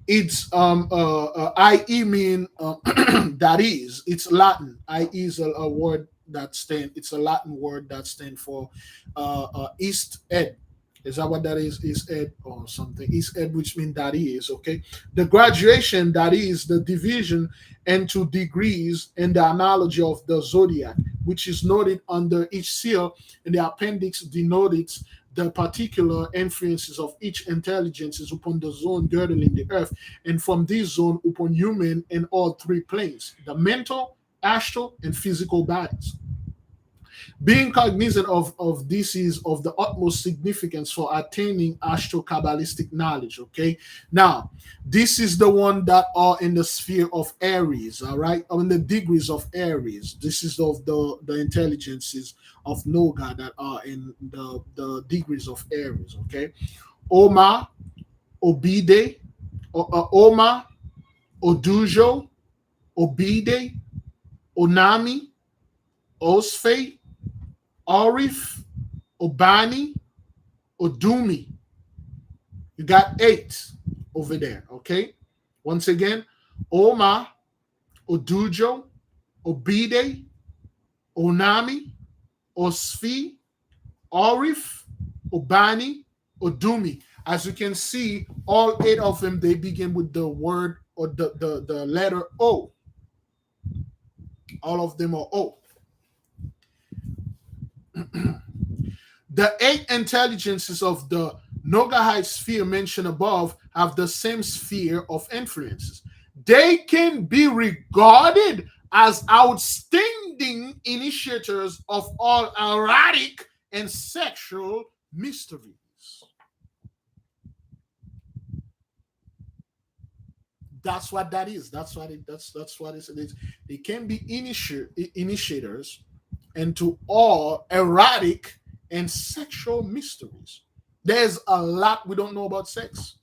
I.e. mean that is. It's Latin. I.e. is a word that stand. It's a Latin word that stand for East Ed. Is that what that is? East Ed or something? East Ed, which means that is. Okay. The graduation, that is the division into degrees in the analogy of the zodiac, which is noted under each seal, and the appendix denotes the particular influences of each intelligence is upon the zone girdling the earth, and from this zone upon human in all three planes, the mental, astral, and physical bodies. Being cognizant of this is of the utmost significance for attaining astro Kabbalistic knowledge. Okay. Now, this is the one that are in the sphere of Aries, all right, or in the degrees of Aries. This is of the intelligences of Noga that are in the degrees of Aries. Okay. Oma, Obide, Oma, Odujo, Obide, Onami, Osfe, Arif, Obani, Odumi. You got 8 over there, okay? Once again, Oma, Odujo, Obide, Onami, Osfi, Arif, Obani, Odumi. As you can see, all 8 of them, they begin with the word or the letter O. All of them are O. The 8 intelligences of the Nogahite sphere mentioned above have the same sphere of influences. They can be regarded as outstanding initiators of all erotic and sexual mysteries. That's what that is. That's what it is. They can be initiators into all erotic and sexual mysteries. There's a lot we don't know about sex.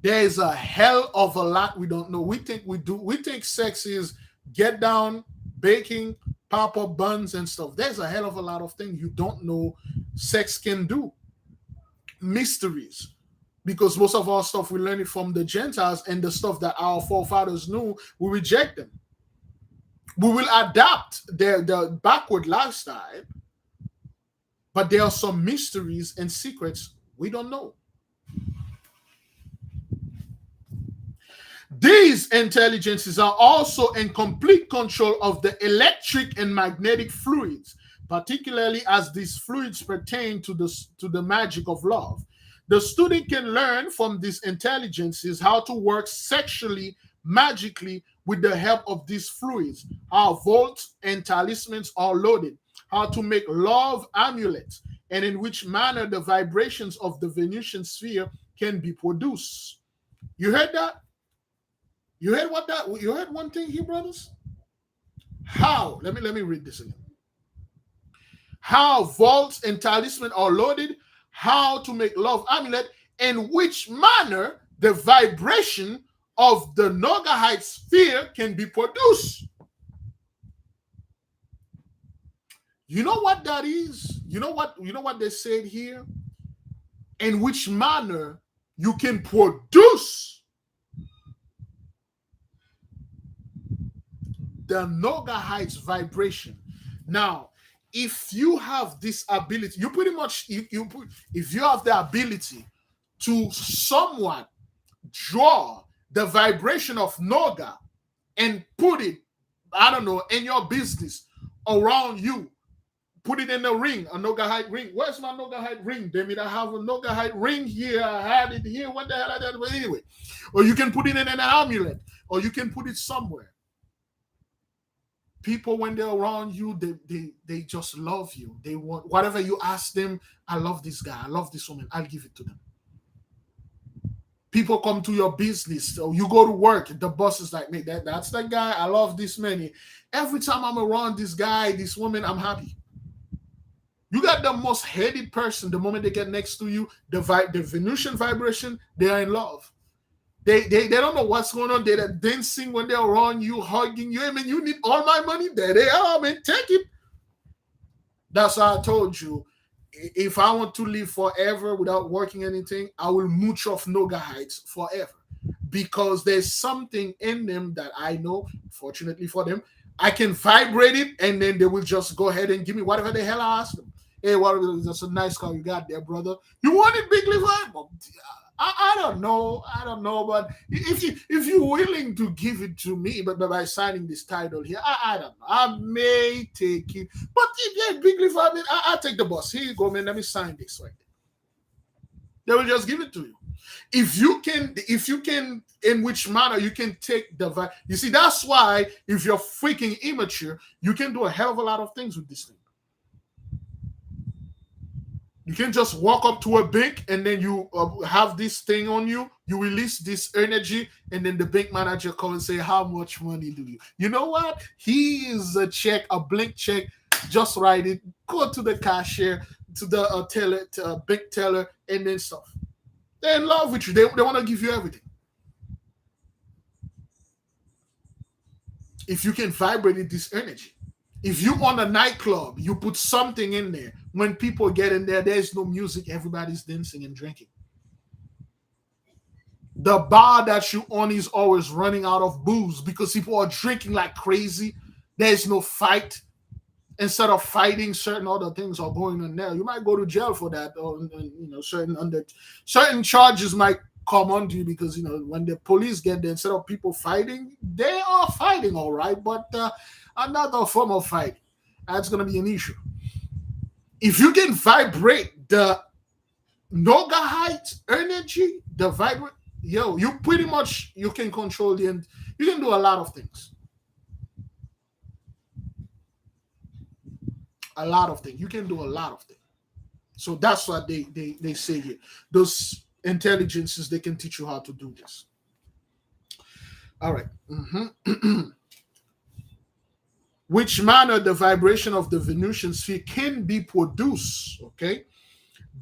There's a hell of a lot we don't know. We think sex is get down, baking, pop up buns and stuff. There's a hell of a lot of things you don't know sex can do. Mysteries. Because most of our stuff we learn it from the Gentiles, and the stuff that our forefathers knew, we reject them. We will adapt their backward lifestyle, but there are some mysteries and secrets we don't know. These intelligences are also in complete control of the electric and magnetic fluids particularly as these fluids pertain to the magic of love. The student can learn from these intelligences how to work sexually, magically, with the help of these fluids, how vaults and talismans are loaded, how to make love amulets, and in which manner the vibrations of the Venusian sphere can be produced. You heard that? You heard what that? You heard one thing here, brothers? How? Let me read this again. How vaults and talisman are loaded, how to make love amulet, in which manner the vibration of the Nogahite sphere can be produced. You know what that is? You know what they said here? In which manner you can produce the Nogahite's vibration. Now, if you have this ability, you pretty much if you have the ability to somewhat draw the vibration of Noga and put it, I don't know, in your business around you, put it in a ring, a Nogahite ring. Where's my Nogahite ring? Damn, I have a Nogahite ring here. I had it here. What the hell I did? But anyway, or you can put it in an amulet, or you can put it somewhere. People, when they're around you, they just love you. They want whatever you ask them. I love this guy. I love this woman. I'll give it to them. People come to your business. So you go to work. The boss is like, "Man, that's that guy. I love this man. Every time I'm around this guy, this woman, I'm happy." You got the most hated person. The moment they get next to you, the Venusian vibration, they are in love. They don't know what's going on. They're dancing when they're around you, hugging you. I mean, you need all my money. There they are, man. Take it. That's why I told you, if I want to live forever without working anything, I will mooch off Nogahites forever. Because there's something in them that I know, fortunately for them, I can vibrate it, and then they will just go ahead and give me whatever the hell I ask them. Hey, that's a nice car you got there, brother. You want it big liver? I don't know. But if you're willing to give it to me, but by signing this title here, I don't know. I may take it. But if you're big liver, I'll take the boss. Here you go, man. Let me sign this right there. They will just give it to you. If you can, in which manner you can take the you see, that's why if you're freaking immature, you can do a hell of a lot of things with this thing. You can just walk up to a bank and then you have this thing on you. You release this energy, and then the bank manager calls and say, "How much money do you?" You know what? Here's a check, a blank check. Just write it. Go to the cashier, to the teller, to bank teller, and then stuff. They're in love with you. They want to give you everything. If you can vibrate this energy. If you on a nightclub, you put something in there. When people get in there, there's no music. Everybody's dancing and drinking. The bar that you on is always running out of booze because people are drinking like crazy. There's no fight. Instead of fighting, certain other things are going on there. You might go to jail for that, or certain charges might come onto you because when the police get there, instead of people fighting, they are fighting, all right, but another form of fighting. That's going to be an issue. If you can vibrate the Nogahite energy, the vibrate, you pretty much, you can control the end. You can do a lot of things. A lot of things. You can do a lot of things. So that's what they say here. Those intelligences, they can teach you how to do this. All right. Which manner the vibration of the Venusian sphere can be produced. Okay.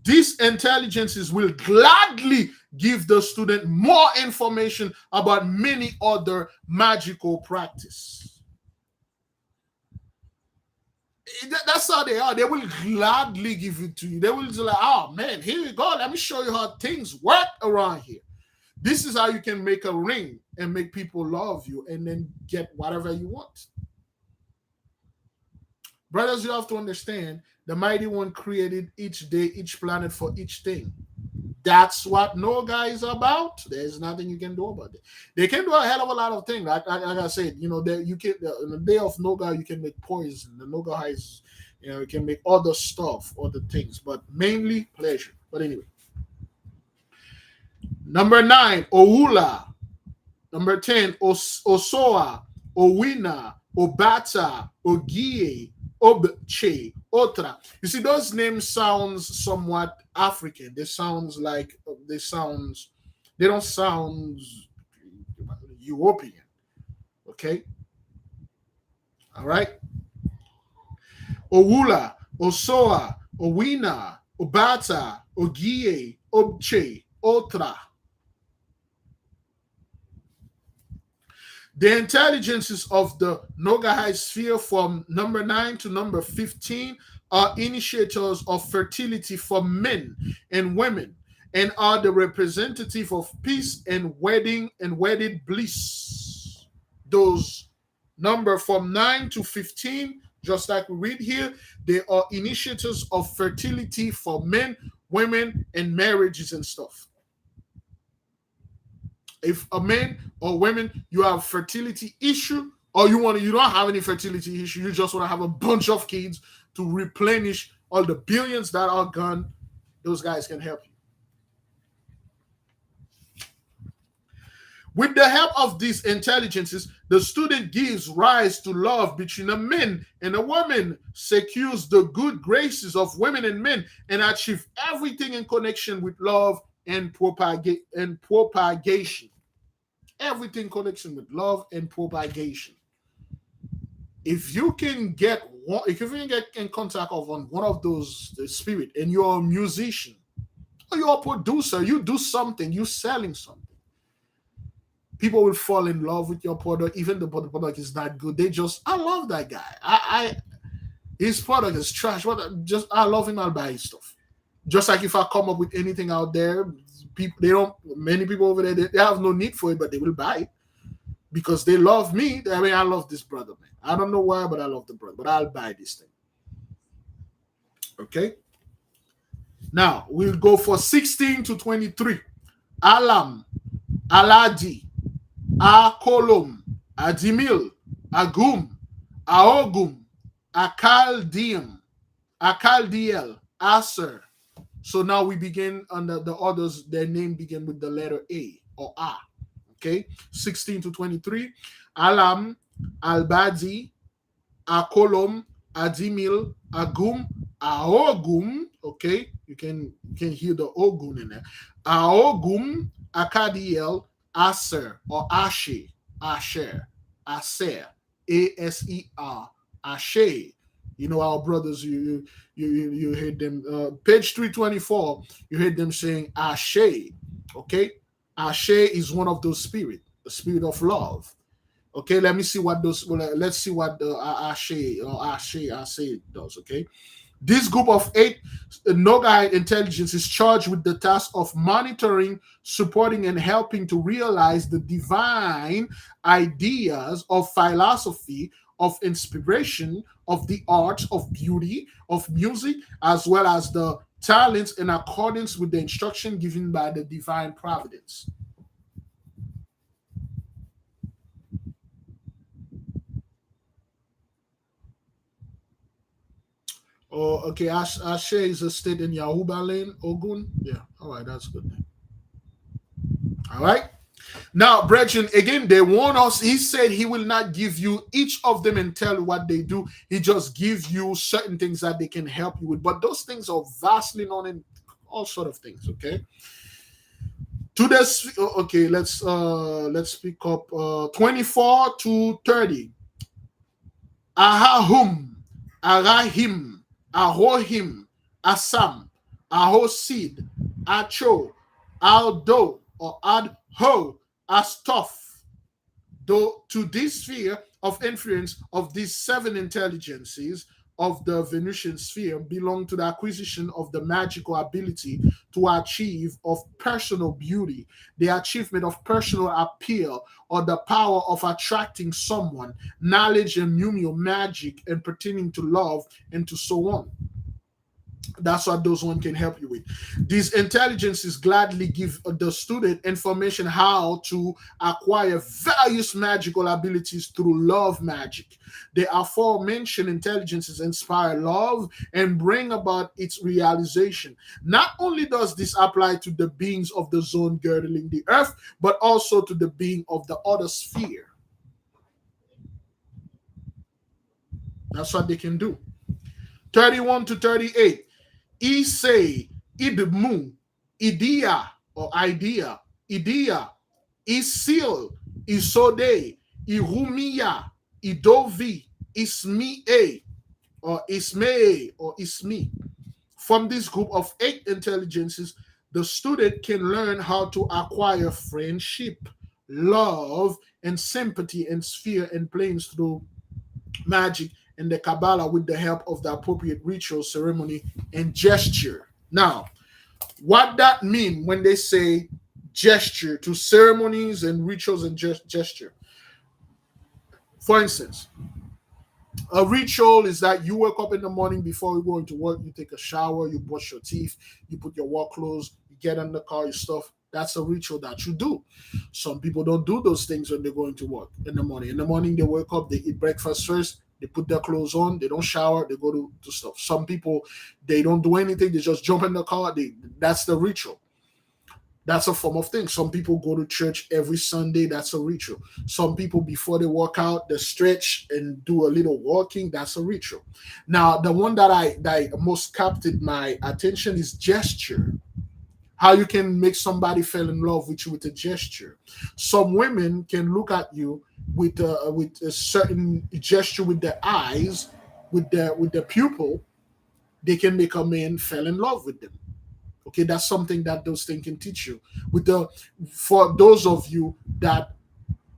These intelligences will gladly give the student more information about many other magical practices. That's how they are. They will gladly give it to you. They will be like, "Oh man, here you go. Let me show you how things work around here. This is how you can make a ring and make people love you and then get whatever you want." Brothers, you have to understand, the Mighty One created each day, each planet for each thing. That's what Noga is about. There's nothing you can do about it. They can do a hell of a lot of things. Like I said, you can on the day of Noga, you can make poison. The Noga is, You can make other stuff, other things, but mainly pleasure. But anyway, number 9, Oula. Number 10, Osoa, Owina, Obata, Ogie, Obche, Otra. You see, those names sounds somewhat African. They don't sound European. Okay? All right? Owula, Osoa, Owina, Obata, Ogie, Obche, Otra. The intelligences of the Nogahite sphere from number 9 to number 15 are initiators of fertility for men and women and are the representative of peace and wedding and wedded bliss. Those number from 9 to 15, just like we read here, they are initiators of fertility for men, women, and marriages and stuff. If a man or women, you have fertility issue, or you don't have any fertility issue, you just want to have a bunch of kids to replenish all the billions that are gone, those guys can help you. With the help of these intelligences, the student gives rise to love between a man and a woman, secures the good graces of women and men, and achieve everything in connection with love and propagation. Everything connection with love and propagation. If you can get in contact of one of those the spirit, and you're a musician or you're a producer, you do something, you're selling something, people will fall in love with your product, even though the product is not good. I love that guy. His product is trash. I love him. I'll buy his stuff. Just like if I come up with anything out there, many people over there, they have no need for it, but they will buy it because they love me. I mean, I love this brother, man. I don't know why, but I love the brother. But I'll buy this thing. Okay. Now we'll go for 16 to 23. Alam, Aladi, Akolom, Adimil, Agum, Aogum, Akaldiel, Aser. So now we begin under the others, their name begin with the letter A or A. Okay, 16 to 23. Alam, Albadi, Akolom, Adimil, Agum, Aogum. Okay, you can hear the Ogun in there. Aogum, Akadiel, Aser or Asher, Aser, Aser, Asher. You know, our brothers, you heard them, page 324, you heard them saying Asher. Okay, Asher is one of those spirits, the spirit of love. Okay, let's see what the Asher does. Okay, this group of 8 Nogahite intelligence is charged with the task of monitoring, supporting, and helping to realize the divine ideas of philosophy, of inspiration, of the arts, of beauty, of music, as well as the talents in accordance with the instruction given by the divine providence. Oh, okay. Asher is a state in Yahuba Lane, Ogun. Yeah. All right. That's good. All right. Now, brethren, again, they warn us. He said he will not give you each of them and tell you what they do. He just gives you certain things that they can help you with. But those things are vastly known in all sort of things. Okay. To this, okay, let's pick up 24 to 30. Ahahum, Arahim, Ahohim, Asam, Ahosid, Acho, Aldo, or Adho, Astof. Though to this sphere of influence of these 7 intelligences of the Venusian sphere belong to the acquisition of the magical ability to achieve of personal beauty, the achievement of personal appeal, or the power of attracting someone, knowledge and magic and pertaining to love, and to so on. That's what those one can help you with. These intelligences gladly give the student information how to acquire various magical abilities through love magic. The aforementioned intelligences inspire love and bring about its realization. Not only does this apply to the beings of the zone girdling the earth, but also to the being of the other sphere. That's what they can do. 31 to 38. Ise, idmu, idea or idea, isil, isode, irumia, idovi, ismie or ismi. From this group of 8 intelligences, the student can learn how to acquire friendship, love, and sympathy and sphere and planes through magic and the Kabbalah with the help of the appropriate ritual, ceremony, and gesture. Now, what that mean when they say gesture to ceremonies and rituals and gesture? For instance, a ritual is that you wake up in the morning before you go into work, you take a shower, you brush your teeth, you put your work clothes, you get in the car, your stuff. That's a ritual that you do. Some people don't do those things when they're going to work in the morning. In the morning, they wake up, they eat breakfast first, they put their clothes on, they don't shower, they go to stuff. Some people, they don't do anything, they just jump in the car. That's the ritual. That's a form of thing. Some people go to church every Sunday. That's a ritual. Some people, before they work out, they stretch and do a little walking. That's a ritual. Now, the one that most captured my attention is gesture. How you can make somebody fall in love with you with a gesture. Some women can look at you with a certain gesture with their eyes, with the pupil. They can make a man fall in love with them. Okay, that's something that those things can teach you. For those of you that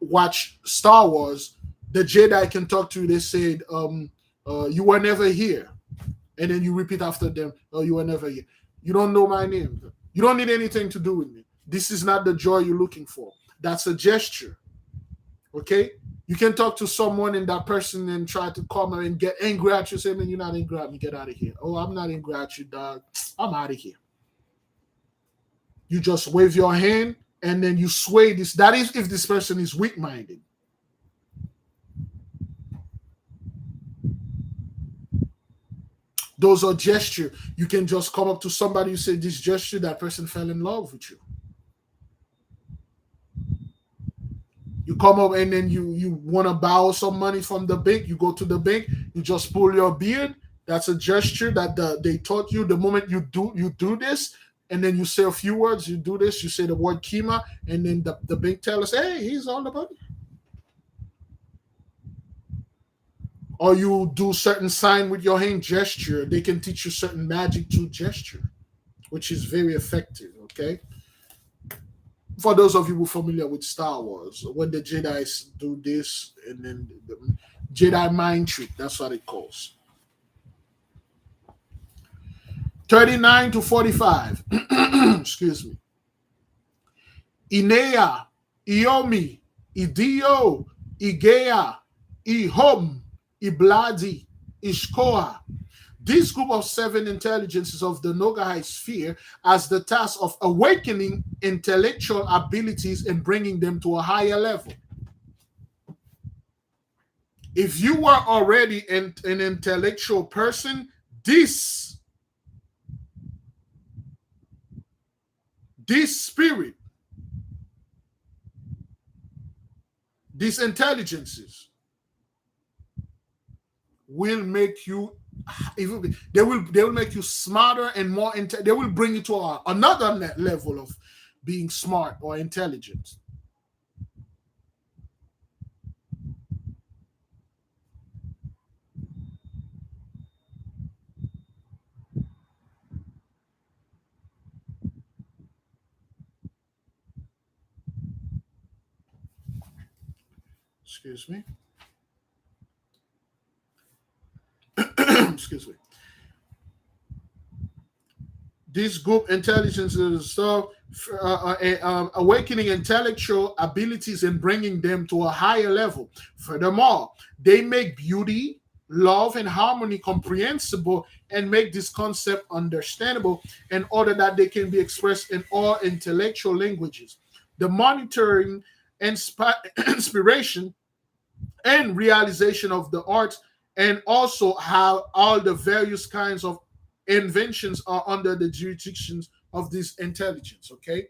watch Star Wars, the Jedi can talk to you. They said, "You were never here," and then you repeat after them, "Oh, you were never here." You don't know my name. You don't need anything to do with me. This is not the joy you're looking for. That's a gesture. Okay, you can talk to someone and that person and try to come and get angry at you. Say, "Man, you're not angry at me. Get out of here." "Oh, I'm not angry at you, dog. I'm out of here." You just wave your hand and then you sway this. That is if this person is weak-minded. Those are gesture. You can just come up to somebody, you say this gesture, that person fell in love with you. You come up and then you want to borrow some money from the bank. You go to the bank, you just pull your beard. That's a gesture that they taught you. The moment you do this, and then you say a few words, you do this, you say the word kima, and then the bank tells us, "Hey, he's all about it." Or you do certain sign with your hand gesture. They can teach you certain magic to gesture, which is very effective, okay? For those of you who are familiar with Star Wars, when the Jedi do this, and then the Jedi mind trick, that's what it calls. 39 to 45. Excuse me. Inea, Iomi, Idio, Igea, Ihom, Ibladi, Ishkoa. This group of 7 intelligences of the Nogahite sphere has the task of awakening intellectual abilities and bringing them to a higher level. If you were already an intellectual person, this spirit, these intelligences will make you, they will make you smarter and more. They will bring you to another level of being smart or intelligent. Excuse me. Excuse me. This group intelligences stuff, awakening intellectual abilities and bringing them to a higher level. Furthermore, they make beauty, love, and harmony comprehensible, and make this concept understandable in order that they can be expressed in all intellectual languages. The monitoring, inspiration, and realization of the arts, and also how all the various kinds of inventions are under the jurisdictions of this intelligence. Okay.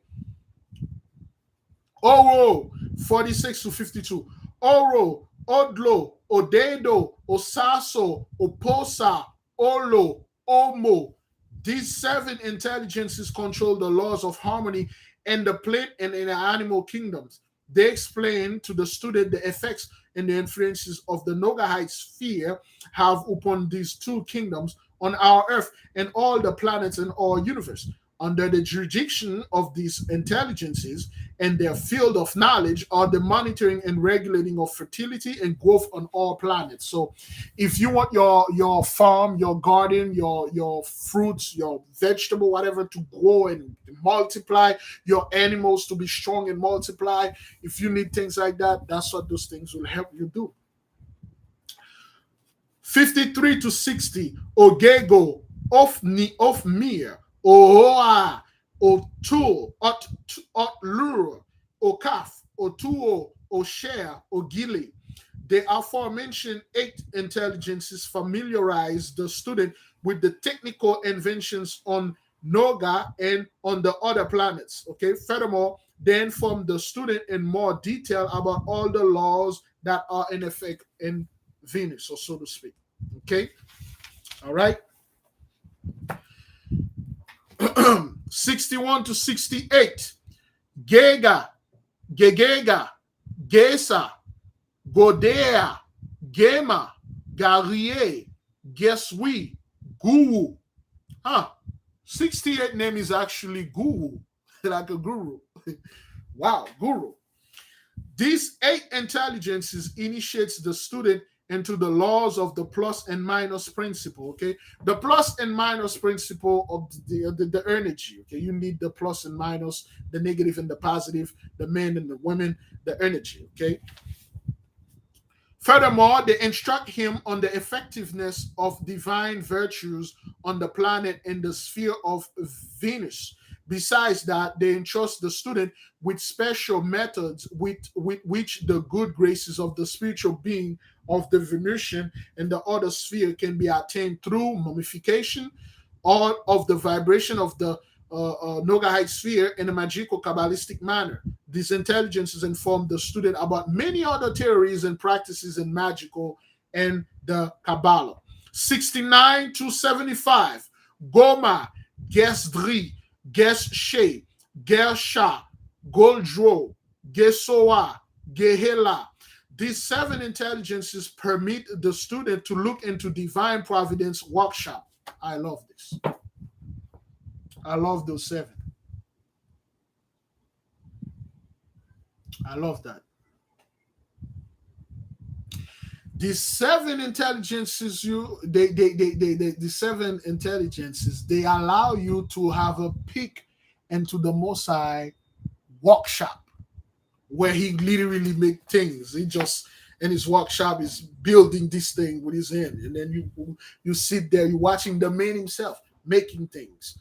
Oro 46 to 52. Oro, Odlo, Odedo, Osaso, Oposa, Olo, Omo. These seven intelligences control the laws of harmony in the plant and in the animal kingdoms. They explain to the student the effects and the influences of the Nogahite sphere have upon these two kingdoms on our earth and all the planets in our universe. Under the jurisdiction of these intelligences and their field of knowledge are the monitoring and regulating of fertility and growth on all planets. So if you want your farm, your garden, your fruits, your vegetable, whatever, to grow and multiply, your animals to be strong and multiply, if you need things like that, that's what those things will help you do. 53 to 60. Ogego, Ofmir, Ohoa, Otu, Otlur, Okaf, Otuo, Osher, Ogili. The aforementioned eight intelligences familiarize the student with the technical inventions on Noga and on the other planets. Okay. Furthermore, they inform the student in more detail about all the laws that are in effect in Venus, or so to speak. Okay. All right. 61 to 68. Gega, Gegega, Gesa, Godea, Gema, Garie, Geswi, Guru. 68 name is actually Guru, like a guru. Wow, Guru. These eight intelligences initiates the student into the laws of the plus and minus principle. Okay, the plus and minus principle of the energy. Okay, you need the plus and minus, the negative and the positive, the men and the women, the energy. Okay. Furthermore, they instruct him on the effectiveness of divine virtues on the planet in the sphere of Venus. Besides that, they entrust the student with special methods with which the good graces of the spiritual being of the Venusian and the other sphere can be attained through mummification or of the vibration of the Nogahite sphere in a magical Kabbalistic manner. These intelligences inform the student about many other theories and practices in magical and the Kabbalah. 69 to 75. Goma, Gesdri, Geshe, Gersha, Goldro, Gesoa, Gehela. These seven intelligences permit the student to look into divine providence workshop. I love this. I love those seven. I love that. These seven intelligences, the seven intelligences, they allow you to have a peek into the Most High workshop, where he literally make things. He just in his workshop is building this thing with his hand, and then you sit there, you're watching the man himself making things,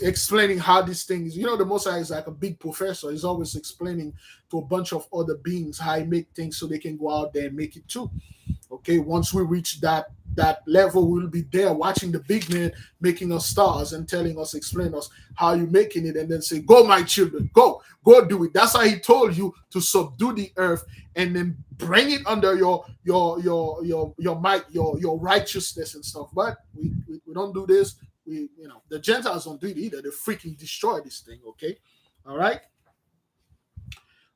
explaining how these things. You know, the Most High is like a big professor. He's always explaining to a bunch of other beings how he make things so they can go out there and make it too. Okay, once we reach that level, we'll be there watching the big man making us stars and telling us, explain us how you're making it, and then say, "Go, my children, go do it." That's how he told you to subdue the earth and then bring it under your might, your righteousness and stuff. But we don't do this. The Gentiles don't do it either. They freaking destroy this thing. Okay, all right.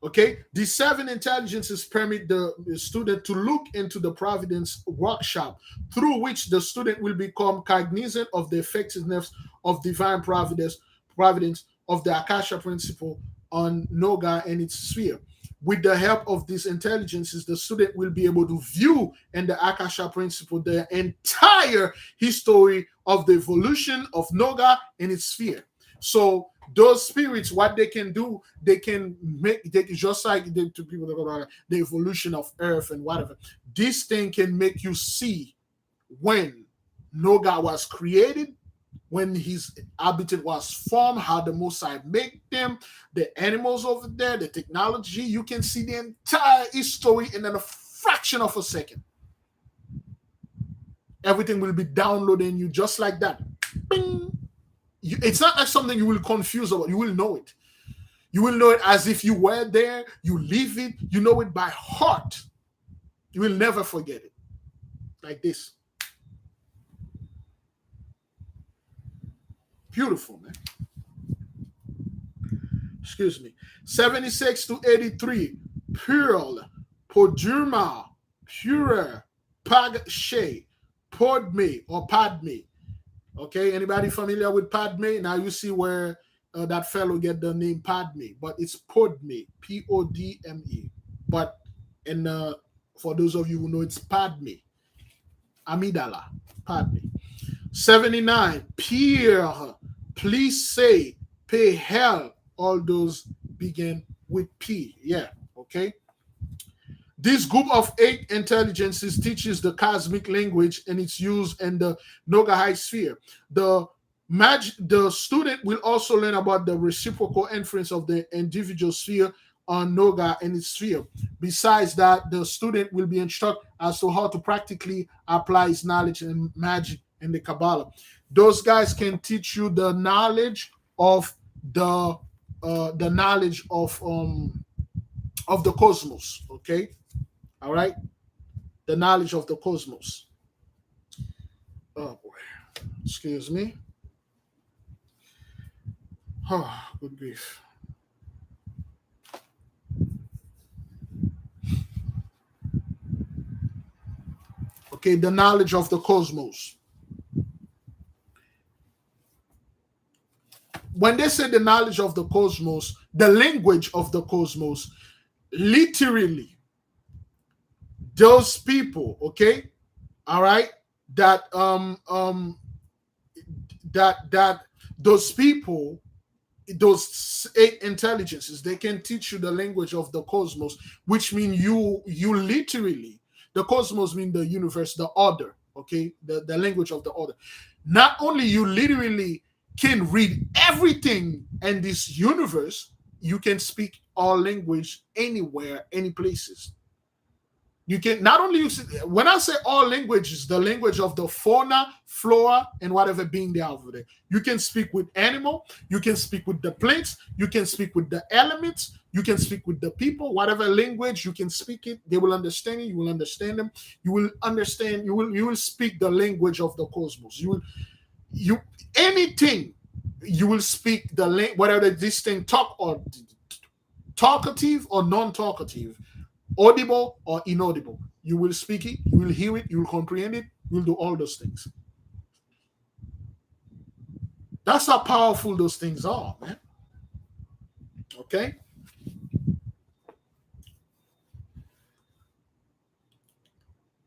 Okay, these seven intelligences permit the student to look into the providence workshop, through which the student will become cognizant of the effectiveness of divine providence of the Akasha principle on Noga and its sphere. With the help of these intelligences, the student will be able to view in the Akasha principle the entire history of the evolution of Noga and its sphere. So those spirits, what they can do, they can just like to people that go about the evolution of Earth and whatever. This thing can make you see when Noga was created, when his habitat was formed, how the Mosai made them, the animals over there, the technology. You can see the entire history in a fraction of a second. Everything will be downloading you just like that. Bing. It's not like something you will confuse about. You will know it. You will know it as if you were there. You live it. You know it by heart. You will never forget it. Like this. Beautiful, man. Excuse me. 76 to 83. Pearl, Podurma, Purer, Pagshe, Podme or Padme. Okay, anybody familiar with Padme? Now you see where that fellow get the name Padme, but it's Podme, Podme. But for those of you who know, it's Padme, Amidala, Padme. 79, Pierre, please say, pay hell. All those begin with P. Yeah, okay. This group of 8 intelligences teaches the cosmic language and its use in the Nogahite sphere. The student will also learn about the reciprocal influence of the individual sphere on Noga and its sphere. Besides that, the student will be instructed as to how to practically apply his knowledge and magic in the Kabbalah. Those guys can teach you the knowledge of the knowledge of the cosmos. Okay. All right, the knowledge of the cosmos. Oh boy, excuse me. Oh, good grief. Okay, the knowledge of the cosmos. When they say the knowledge of the cosmos, the language of the cosmos, literally, those people, okay, all right, that those people, those 8 intelligences, they can teach you the language of the cosmos, which means you literally, the cosmos means the universe, the order, okay, the language of the order. Not only you literally can read everything in this universe, you can speak all language anywhere, any places. You can not only use it, when I say all languages, the language of the fauna, flora, and whatever being there over there. You can speak with animal, you can speak with the plants, you can speak with the elements, you can speak with the people, whatever language you can speak it, they will understand it, you will understand them, you will understand, you will speak the language of the cosmos. You anything, you will speak the language, whether this thing talkative or non-talkative, audible or inaudible. You will speak it, you will hear it, you will comprehend it, you will do all those things. That's how powerful those things are, man. Okay?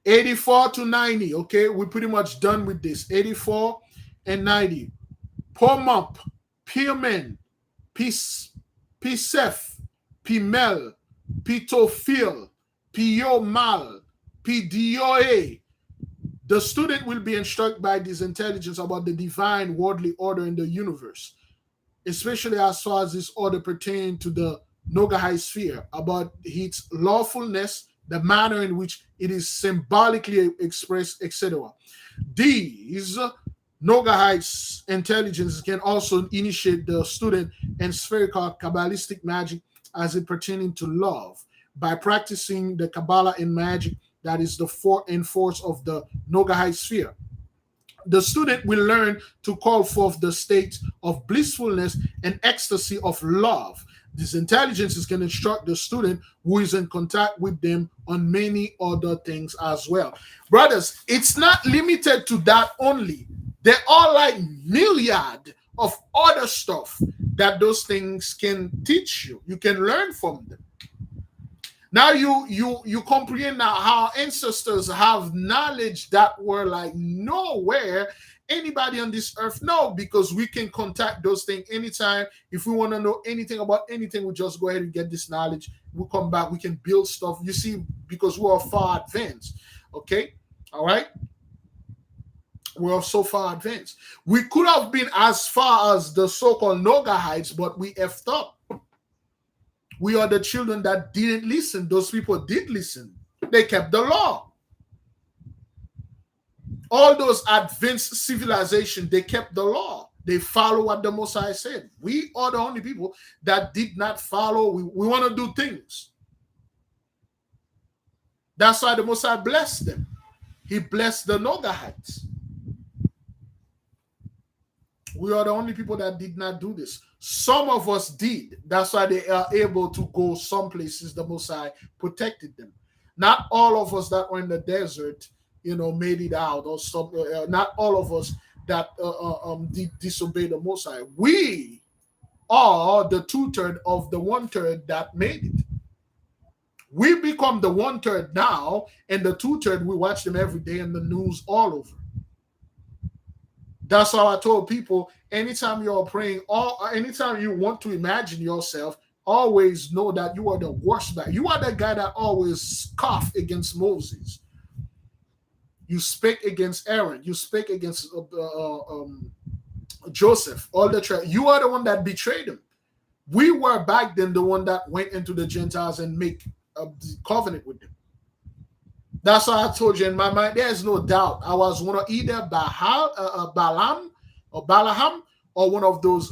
$84 to $90. Okay, we're pretty much done with this. 84 and 90. Pomump, Pierman, Pisef, Pimel, Pitophil, Piomal, Pdioe. The student will be instructed by this intelligence about the divine worldly order in the universe, especially as far as this order pertains to the Nogahite sphere, about its lawfulness, the manner in which it is symbolically expressed, etc. These Nogahite intelligences can also initiate the student in spherical Kabbalistic magic as it pertaining to love by practicing the Kabbalah and magic that is the force of the Nogahite sphere. The student will learn to call forth the state of blissfulness and ecstasy of love. These intelligences can instruct the student who is in contact with them on many other things as well. Brothers, it's not limited to that only. There are like myriad of other stuff that those things can teach you. You can learn from them. Now you comprehend now how ancestors have knowledge that were like nowhere anybody on this earth know, because we can contact those things anytime. If we want to know anything about anything, we just go ahead and get this knowledge. We'll come back. We can build stuff. You see, because we are far advanced. Okay, all right. We're so far advanced. We could have been as far as the so-called Nogahites, but we effed up. We are the children that didn't listen. Those people did listen. They kept the law. All those advanced civilization, they kept the law. They follow what the Messiah said. We are the only people that did not follow. We want to do things. That's why the Messiah blessed them. He blessed the Nogahites. We are the only people that did not do this. Some of us did. That's why they are able to go some places. The Messiah protected them. Not all of us that were in the desert, made it out, or some. Not all of us that did disobey the Messiah. We are the 2/3 of the 1/3 that made it. We become the 1/3 now, and the 2/3 we watch them every day in the news all over. That's how I told people, anytime you're praying, or anytime you want to imagine yourself, always know that you are the worst guy. You are the guy that always scoffed against Moses. You speak against Aaron. You speak against Joseph. You are the one that betrayed him. We were back then the one that went into the Gentiles and make a covenant with them. That's why I told you in my mind, there's no doubt I was one of either Balaam or one of those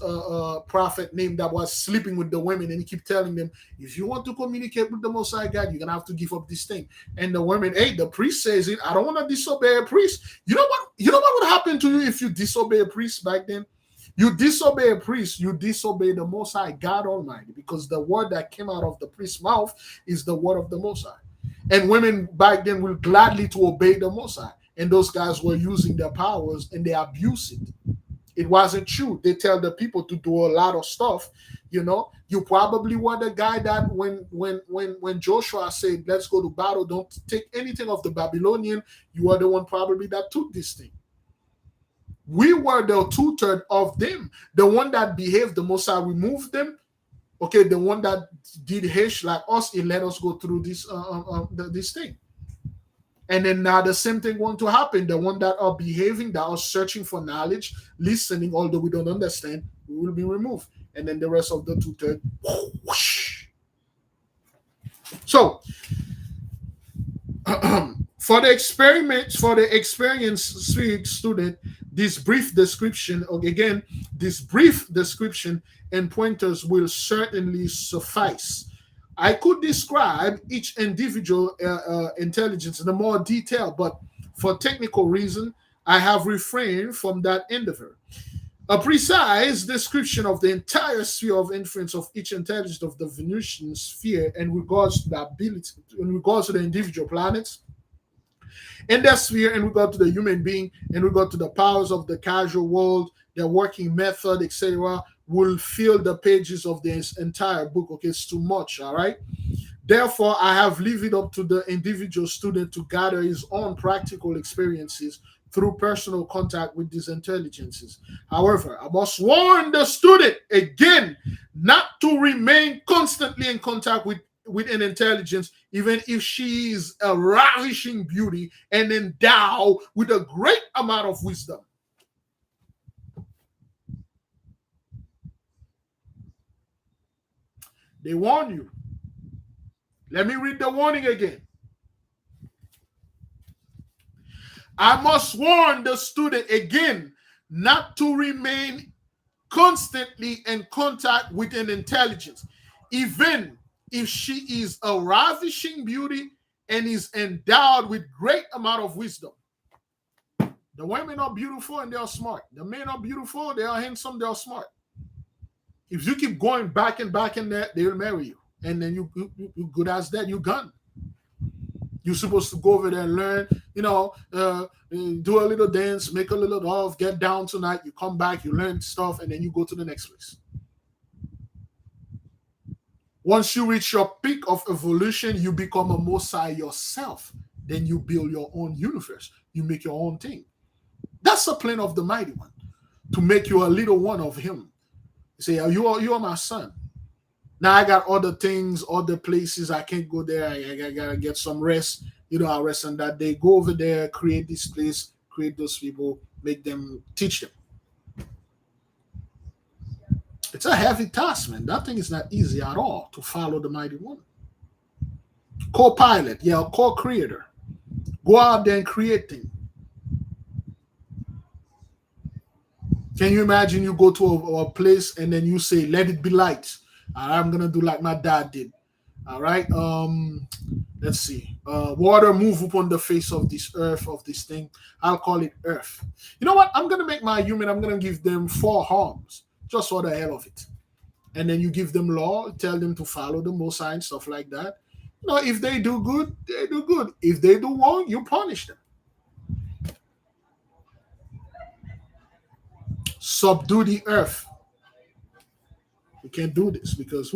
prophet named that was sleeping with the women, and he keep telling them, if you want to communicate with the Most High God, you're gonna have to give up this thing. And the women, hey, the priest says it. I don't want to disobey a priest. You know what would happen to you if you disobey a priest back then? You disobey a priest, you disobey the Most High God Almighty, because the word that came out of the priest's mouth is the word of the Most High. And women back then will gladly to obey the Most High. And those guys were using their powers and they abuse it. It wasn't true. They tell the people to do a lot of stuff. You probably were the guy that when Joshua said, let's go to battle, don't take anything of the Babylonian, you are the one probably that took this thing. We were the 2/3 of them. The one that behaved, the Most High removed them. Okay, the one that did hash like us, it let us go through this thing. And then now the same thing going to happen. The one that are behaving, that are searching for knowledge, listening, although we don't understand, we will be removed. And then the rest of the 2/3, whoosh. So, for the experienced student, this brief description and pointers will certainly suffice. I could describe each individual intelligence in a more detail, but for technical reason, I have refrained from that endeavor. A precise description of the entire sphere of influence of each intelligence of the Venusian sphere in regards to the individual planets, in their sphere, in regard to the human being, in regard to the powers of the casual world, their working method, etc., will fill the pages of this entire book. Okay, it's too much, all right? Therefore, I have left it up to the individual student to gather his own practical experiences through personal contact with these intelligences. However, I must warn the student again not to remain constantly in contact with an intelligence, even if she is a ravishing beauty and endowed with a great amount of wisdom. They warn you. Let me read the warning again. I must warn the student again not to remain constantly in contact with an intelligence, even if she is a ravishing beauty and is endowed with great amount of wisdom. The women are beautiful and they are smart. The men are beautiful, they are handsome, they are smart. If you keep going back and back in there, they will marry you. And then you good as that, you're gone. You're supposed to go over there and learn, do a little dance, make a little love, get down tonight. You come back, you learn stuff, and then you go to the next place. Once you reach your peak of evolution, you become a Messiah yourself. Then you build your own universe. You make your own thing. That's the plan of the Mighty One, to make you a little one of him. You say, you are my son. Now I got other things, other places. I can't go there. I gotta get some rest. I'll rest on that day. Go over there, create this place, create those people, make them teach them. It's a heavy task, man. That thing is not easy at all to follow the mighty one. Co-pilot, yeah, co-creator. Go out there and create things. Can you imagine you go to a place and then you say, let it be light. I'm gonna do like my dad did. All right. Let's see. Water move upon the face of this earth, of this thing. I'll call it earth. You know what? I'm gonna make my human, I'm gonna give them 4 arms, just for the hell of it. And then you give them law, tell them to follow the Most High and stuff like that. You know, if they do good, they do good. If they do wrong, you punish them. Subdue the earth. We can't do this because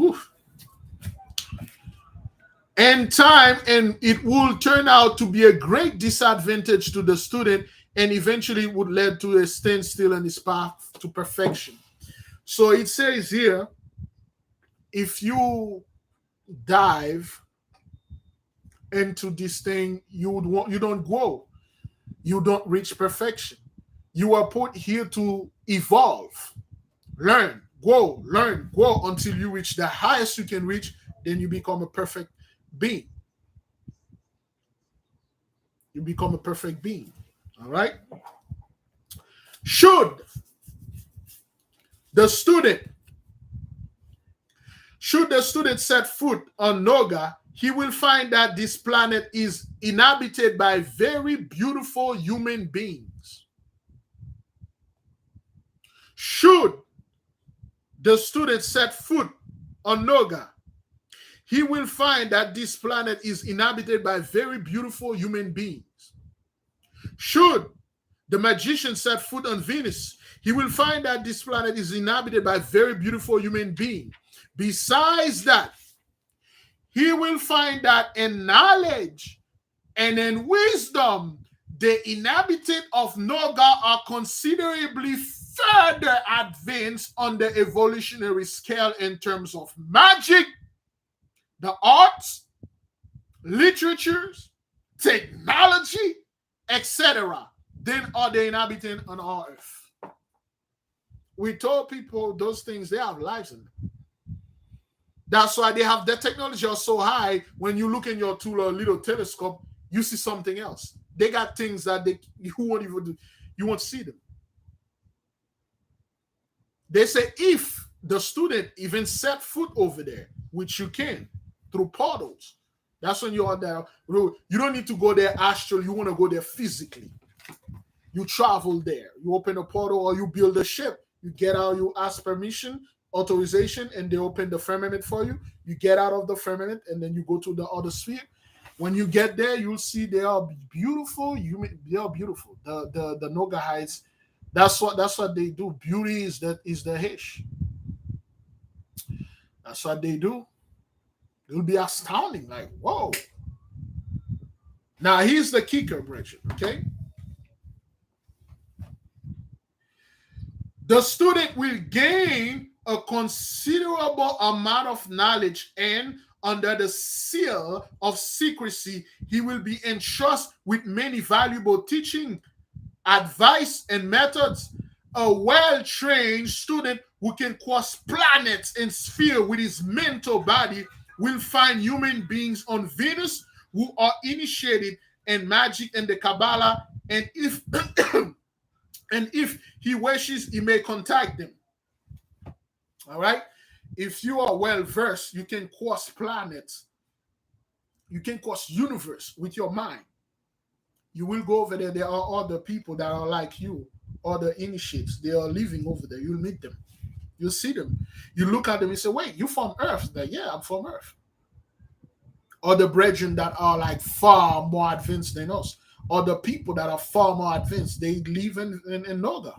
and time, and it will turn out to be a great disadvantage to the student, and eventually would lead to a standstill in his path to perfection. So it says here, if you dive into this thing, you don't grow, you don't reach perfection. You are put here to evolve, learn, grow, until you reach the highest you can reach. Then you become a perfect being. You become a perfect being. All right. Should the student set foot on Noga, he will find that this planet is inhabited by very beautiful human beings. Should the student set foot on Noga, he will find that this planet is inhabited by very beautiful human beings. Should the magician set foot on Venus, he will find that this planet is inhabited by very beautiful human beings. Besides that, he will find that in knowledge and in wisdom, the inhabitants of Noga are considerably further advanced on the evolutionary scale in terms of magic, the arts, literatures, technology, etc., than are the inhabitants on our earth. We told people those things, they have lives in them. That's why they have the technology are so high. When you look in your tool or little telescope, you see something else. They got things that you won't see them. They say if the student even set foot over there, which you can through portals, that's when you're on there. You don't need to go there astral. You want to go there physically. You travel there. You open a portal or you build a ship. You get out, you ask permission, authorization, and they open the firmament for you. You get out of the firmament and then you go to the other sphere. When you get there, you'll see they are beautiful. They are beautiful. The Nogahites, that's what they do. Beauty is the Hish. That's what they do. It'll be astounding. Like, whoa. Now here's the kicker, Bridget. Okay. The student will gain a considerable amount of knowledge, and under the seal of secrecy, he will be entrusted with many valuable teaching, advice, and methods. A well-trained student who can cross planets and spheres with his mental body will find human beings on Venus who are initiated in magic and the Kabbalah, and if and if he wishes, he may contact them. All right. If you are well versed, you can cross planets. You can cross universe with your mind. You will go over there. There are other people that are like you, other initiates. They are living over there. You'll meet them. You'll see them. You look at them and say, wait, you from Earth? They're, yeah, I'm from Earth. Or the brethren that are like far more advanced than us. Or the people that are far more advanced. They live in Noga.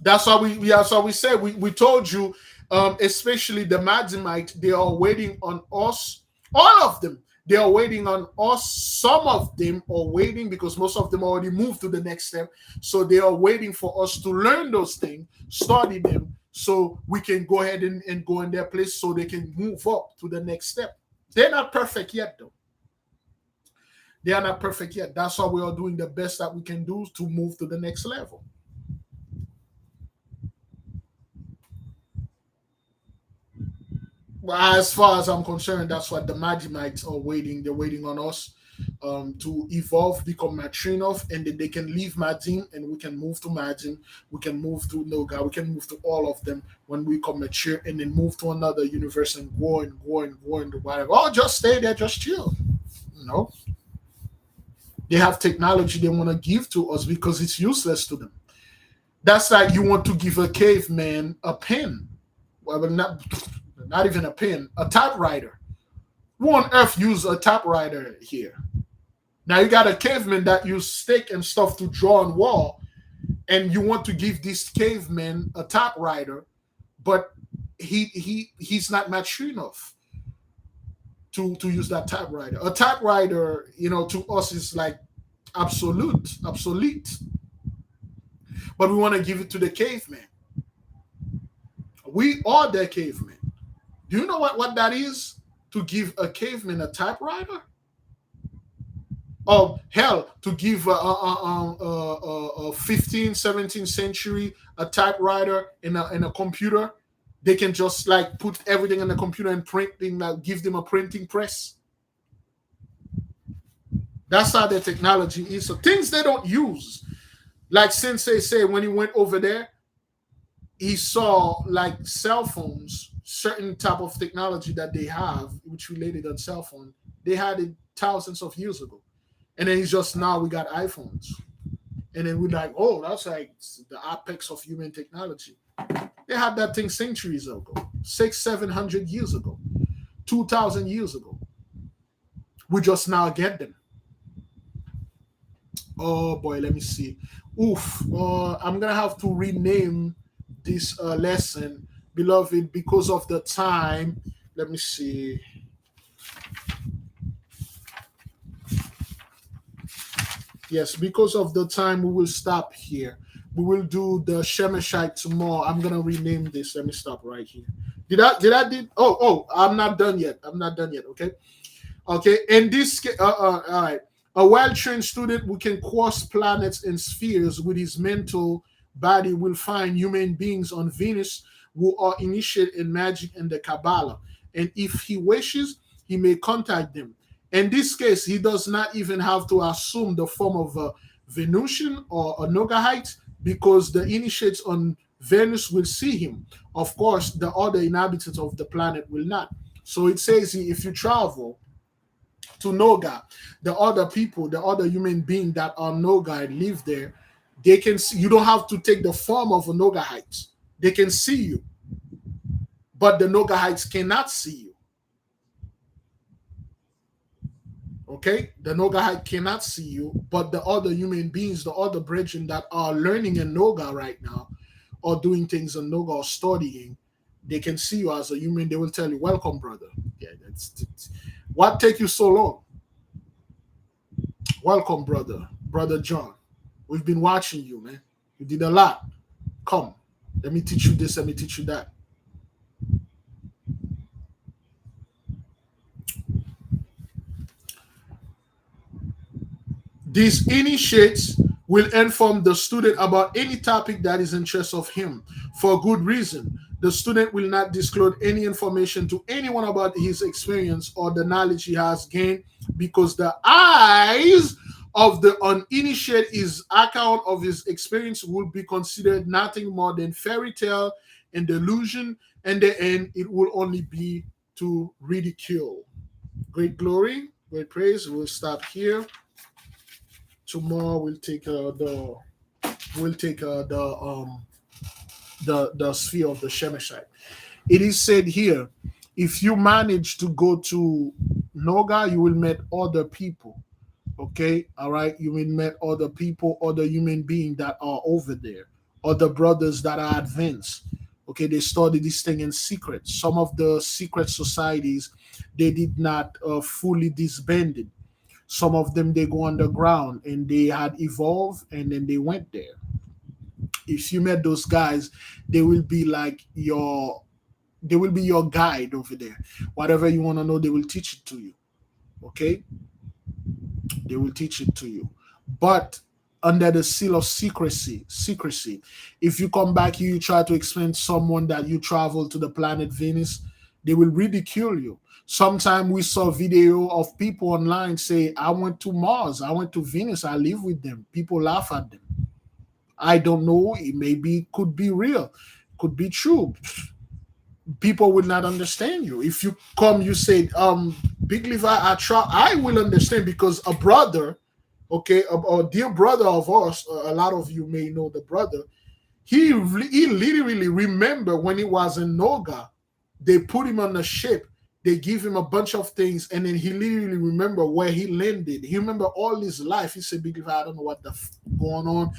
That's why we said we told you, especially the Madzimite, they are waiting on us. All of them, they are waiting on us. Some of them are waiting because most of them already moved to the next step. So they are waiting for us to learn those things, study them, so we can go ahead and go in their place so they can move up to the next step. They're not perfect yet, though. They are not perfect yet. That's why we are doing the best that we can do to move to the next level. As far as I'm concerned, that's what the Magimites are waiting. They're waiting on us to evolve, become mature enough, and then they can leave Madim and we can move to Madim. We can move to Noga. We can move to all of them when we become mature and then move to another universe and go and go and go and whatever. Oh, just stay there, just chill. No. They have technology they want to give to us because it's useless to them. That's like you want to give a caveman a pen. Well, not even a pen, a typewriter. Who on earth use a typewriter here? Now you got a caveman that use stick and stuff to draw on wall, and you want to give this caveman a typewriter, but he's not mature enough to use that typewriter. A typewriter, to us is like obsolete. But we want to give it to the caveman. We are the caveman. Do you know what that is? To give a caveman a typewriter? Oh, hell, to give a 15th, 17th century a typewriter in a computer, they can just like put everything in the computer and printing, like give them a printing press. That's how the technology is. So things they don't use. Like Sensei said, when he went over there, he saw like cell phones, certain type of technology that they have, which related on cell phone. They had it thousands of years ago. And then it's just now we got iPhones. And then we're like, oh, that's like the apex of human technology. They had that thing centuries ago, 700 years ago, 2,000 years ago. We just now get them. Oh boy, let me see. Oof, I'm gonna have to rename this lesson, beloved, because of the time. Let me see. Yes, because of the time, we will stop here. We will do the Shemeshite tomorrow. I'm gonna rename this. Let me stop right here. Oh, I'm not done yet. Okay. Okay. In this all right. A well-trained student who can cross planets and spheres with his mental body will find human beings on Venus who are initiated in magic and the Kabbalah. And if he wishes, he may contact them. In this case, he does not even have to assume the form of a Venusian or a Nogahite because the initiates on Venus will see him. Of course, the other inhabitants of the planet will not. So it says if you travel to Noga, the other people, the other human beings that are Noga and live there, they can see. You don't have to take the form of a Nogahite. They can see you, but the Nogahites cannot see you. Okay, the Nogahite cannot see you, but the other human beings, the other brethren that are learning in Noga right now, or doing things in Noga or studying, they can see you as a human. They will tell you, "Welcome, brother." Yeah, that's what take you so long. Welcome, brother John. We've been watching you, man. You did a lot. Come, let me teach you this. Let me teach you that. These initiates will inform the student about any topic that is interest of him for good reason. The student will not disclose any information to anyone about his experience or the knowledge he has gained because the eyes of the uninitiated his account of his experience will be considered nothing more than fairy tale and delusion. In the end, it will only be to ridicule. Great glory, great praise. We'll stop here. Tomorrow we'll take the sphere of the Shemeshite. It is said here, if you manage to go to Noga, you will meet other people. Okay, all right. You will meet other people, other human beings that are over there, other brothers that are advanced. Okay, they study this thing in secret. Some of the secret societies, they did not fully disbanded. Some of them they go underground and they had evolved and then they went there. If you met those guys, they will be like your guide over there. Whatever you want to know, they will teach it to you. Okay. They will teach it to you. But under the seal of secrecy. If you come back here, you try to explain to someone that you travel to the planet Venus, they will ridicule you. Sometime we saw video of people online say, I went to Mars, I went to Venus, I live with them. People laugh at them. I don't know. It maybe could be real, could be true. People will not understand you. If you come, you say, Big Levi, I will understand because a brother, okay, a dear brother of ours, a lot of you may know the brother. He literally remember when he was in Noga, they put him on the ship. They give him a bunch of things, and then he literally remember where he landed. He remember all his life. He said, "Big Levi, I don't know what the going on.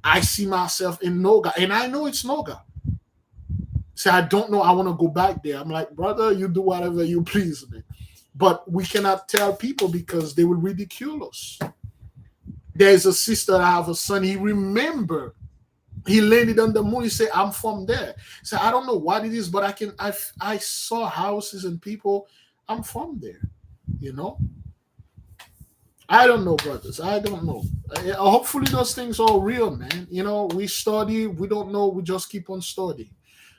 I see myself in Noga, and I know it's Noga. Say, I don't know. I want to go back there." I'm like, brother, you do whatever you please, man. But we cannot tell people because they will ridicule us. There's a sister that have a son. He remember he landed on the moon. He said, I'm from there. So I don't know what it is, but I saw houses and people. I'm from there, you know. I don't know, brothers. I don't know. Hopefully those things are real, man. You know, we study, we don't know, we just keep on studying.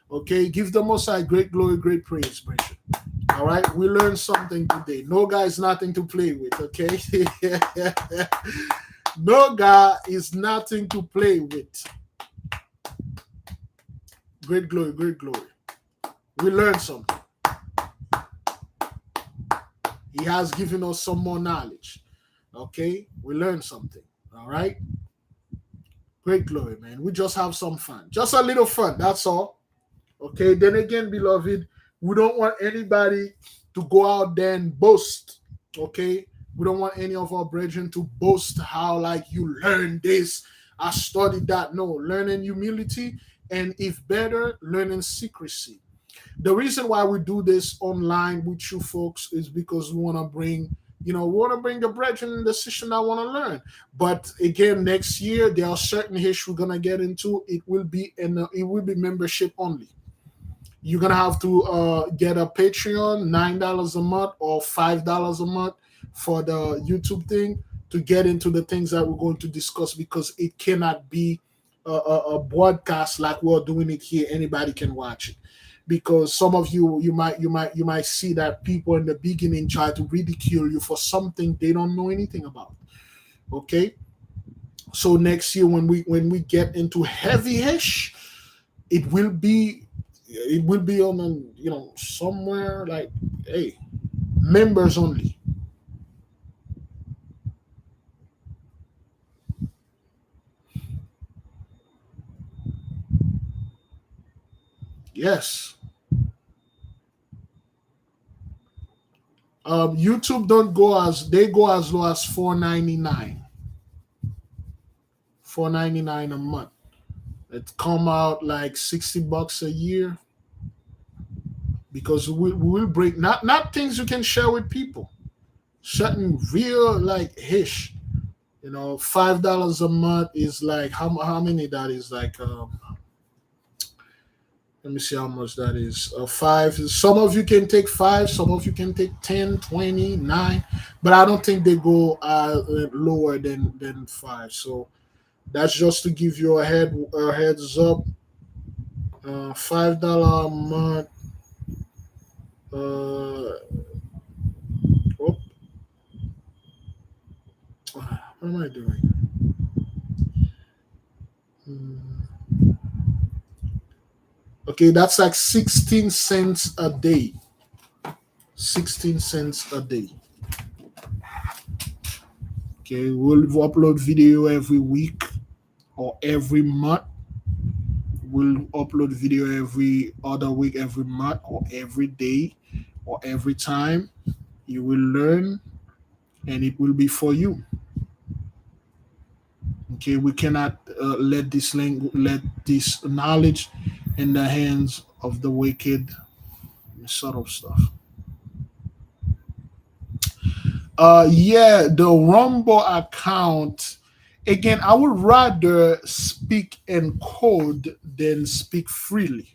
Okay, give the Most High great glory, great praise, Bridget. All right, we learned something today. No guy is nothing to play with. Okay, no guy is nothing to play with. Great glory, great glory. We learned something. He has given us some more knowledge. Okay, we learned something. All right, great glory, man. We just have some fun, just a little fun. That's all. Okay, then again, beloved, we don't want anybody to go out there and boast. Okay, we don't want any of our brethren to boast how like you learn this, I studied that. No, learning humility, and if better, learning secrecy. The reason why we do this online with you folks is because we want to bring, we want to bring the brethren in the session that want to learn. But again, next year there are certain issues we're gonna get into. It will be membership only. You're gonna have to get a Patreon, $9 a month or $5 a month for the YouTube thing to get into the things that we're going to discuss, because it cannot be a broadcast like we're doing it here. Anybody can watch it, because some of you might see that people in the beginning try to ridicule you for something they don't know anything about. Okay, so next year when we get into heavy-ish, it will be on somewhere like, hey, members only. Yes. YouTube don't go as they go as low as $4.99 a month. It come out like $60 a year, because we will break not things you can share with people, certain real like hish. $5 a month is like how many that is like. Let me see how much that is. Five. Some of you can take five. Some of you can take 10, 20, 9. But I don't think they go lower than five. So that's just to give you a heads up. $5 a month. Oh, what am I doing? Okay, that's like 16 cents a day. 16 cents a day. Okay, we'll upload video every week or every month. We'll upload video every other week, every month, or every day, or every time. You will learn, and it will be for you. Okay, we cannot let this knowledge in the hands of the wicked, sort of stuff. Yeah, the Rumble account. Again, I would rather speak in code than speak freely.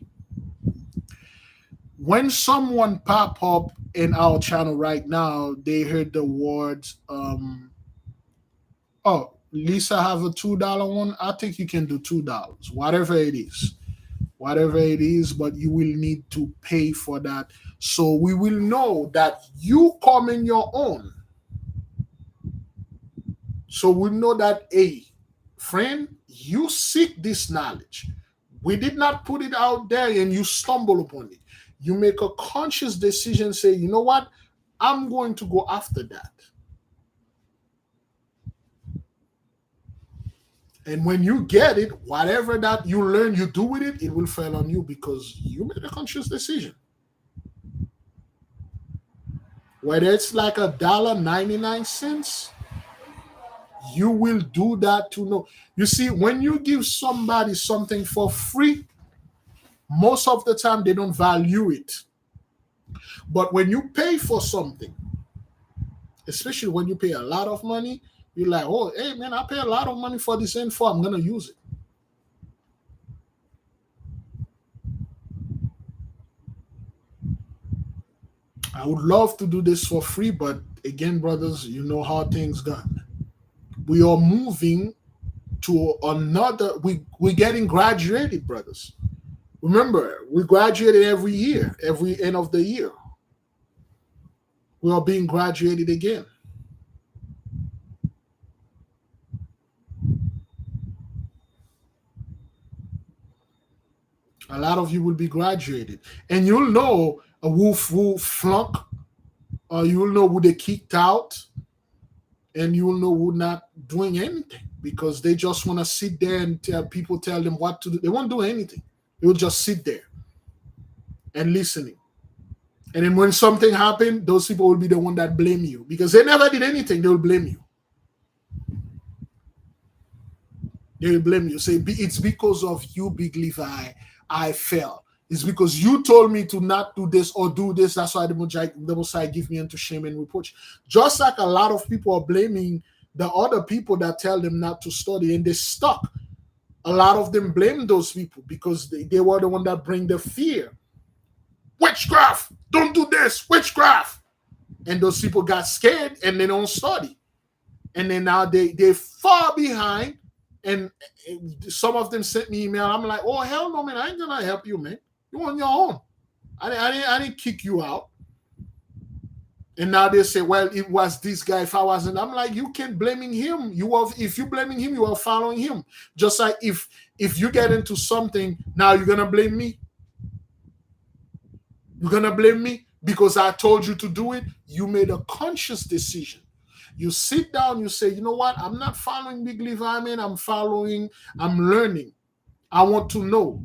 When someone pop up in our channel right now, they heard the words Oh, Lisa have a $2 one. I think you can do $2, whatever it is, whatever it is. But you will need to pay for that, so we will know that you come in your own. So we know that, hey, friend, you seek this knowledge. We did not put it out there and you stumble upon it. You make a conscious decision, say, you know what? I'm going to go after that. And when you get it, whatever that you learn, you do with it, it will fall on you because you made a conscious decision. Whether it's like $1.99, you will do that to know. You see, when you give somebody something for free, most of the time they don't value it. But when you pay for something, especially when you pay a lot of money, you're like, oh, hey, man, I pay a lot of money for this info. I'm going to use it. I would love to do this for free, but again, brothers, you know how things done. We are moving to another. We're getting graduated, brothers. Remember, we graduated every year, every end of the year. We are being graduated again. A lot of you will be graduated, and you'll know who flunk, or you'll know who they kicked out, and you'll know who not doing anything because they just want to sit there and tell them what to do. They won't do anything. They will just sit there and listening. And then when something happened, those people will be the one that blame you because they never did anything. They will blame you. They will blame you. Say it's because of you, Big Levi, I fell. It's because you told me to not do this or do this. That's why the Most High give me into shame and reproach. Just like a lot of people are blaming the other people that tell them not to study and they stuck. A lot of them blame those people because they were the one that bring the fear. Witchcraft, don't do this, witchcraft. And those people got scared and they don't study. And then now they're far behind. And some of them sent me email. I'm like, oh, hell no, man. I ain't going to help you, man. You're on your own. I didn't kick you out. And now they say, well, it was this guy. If I wasn't, I'm like, you can't blaming him. If you're blaming him, you are following him. Just like if you get into something, now you're going to blame me. You're going to blame me because I told you to do it. You made a conscious decision. You sit down, you say, you know what? I'm not following Big Levi, man. I'm learning. I want to know.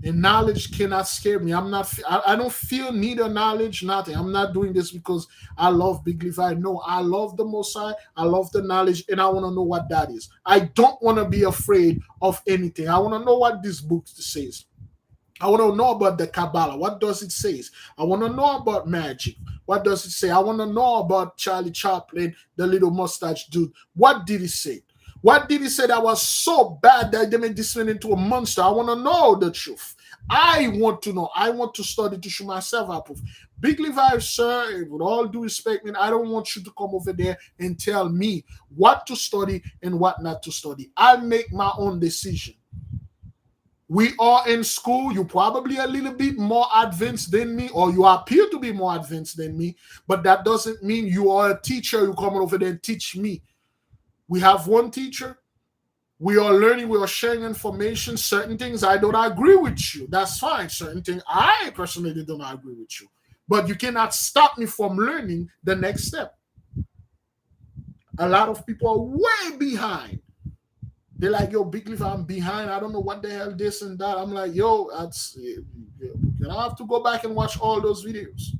And knowledge cannot scare me. I don't feel need of knowledge, nothing. I'm not doing this because I love Big Levi. No, I love the Most High. I love the knowledge, and I want to know what that is. I don't want to be afraid of anything. I want to know what this book says. I want to know about the Kabbalah. What does it say? I want to know about magic. What does it say? I want to know about Charlie Chaplin, the little mustache dude. What did he say? What did he say that was so bad that they made this man into a monster? I want to know the truth. I want to know. I want to study to show myself approve. Big Levi, sir, with all due respect, man, I don't want you to come over there and tell me what to study and what not to study. I'll make my own decision. We are in school. You're probably a little bit more advanced than me, or you appear to be more advanced than me, but that doesn't mean you are a teacher. You come over there and teach me. We have one teacher. We are learning. We are sharing information. Certain things I don't agree with you. That's fine. Certain things I personally don't agree with you. But you cannot stop me from learning the next step. A lot of people are way behind. They're like, yo, Big Leaf, I'm behind. I don't know what the hell this and that. I'm like, yo, I have to go back and watch all those videos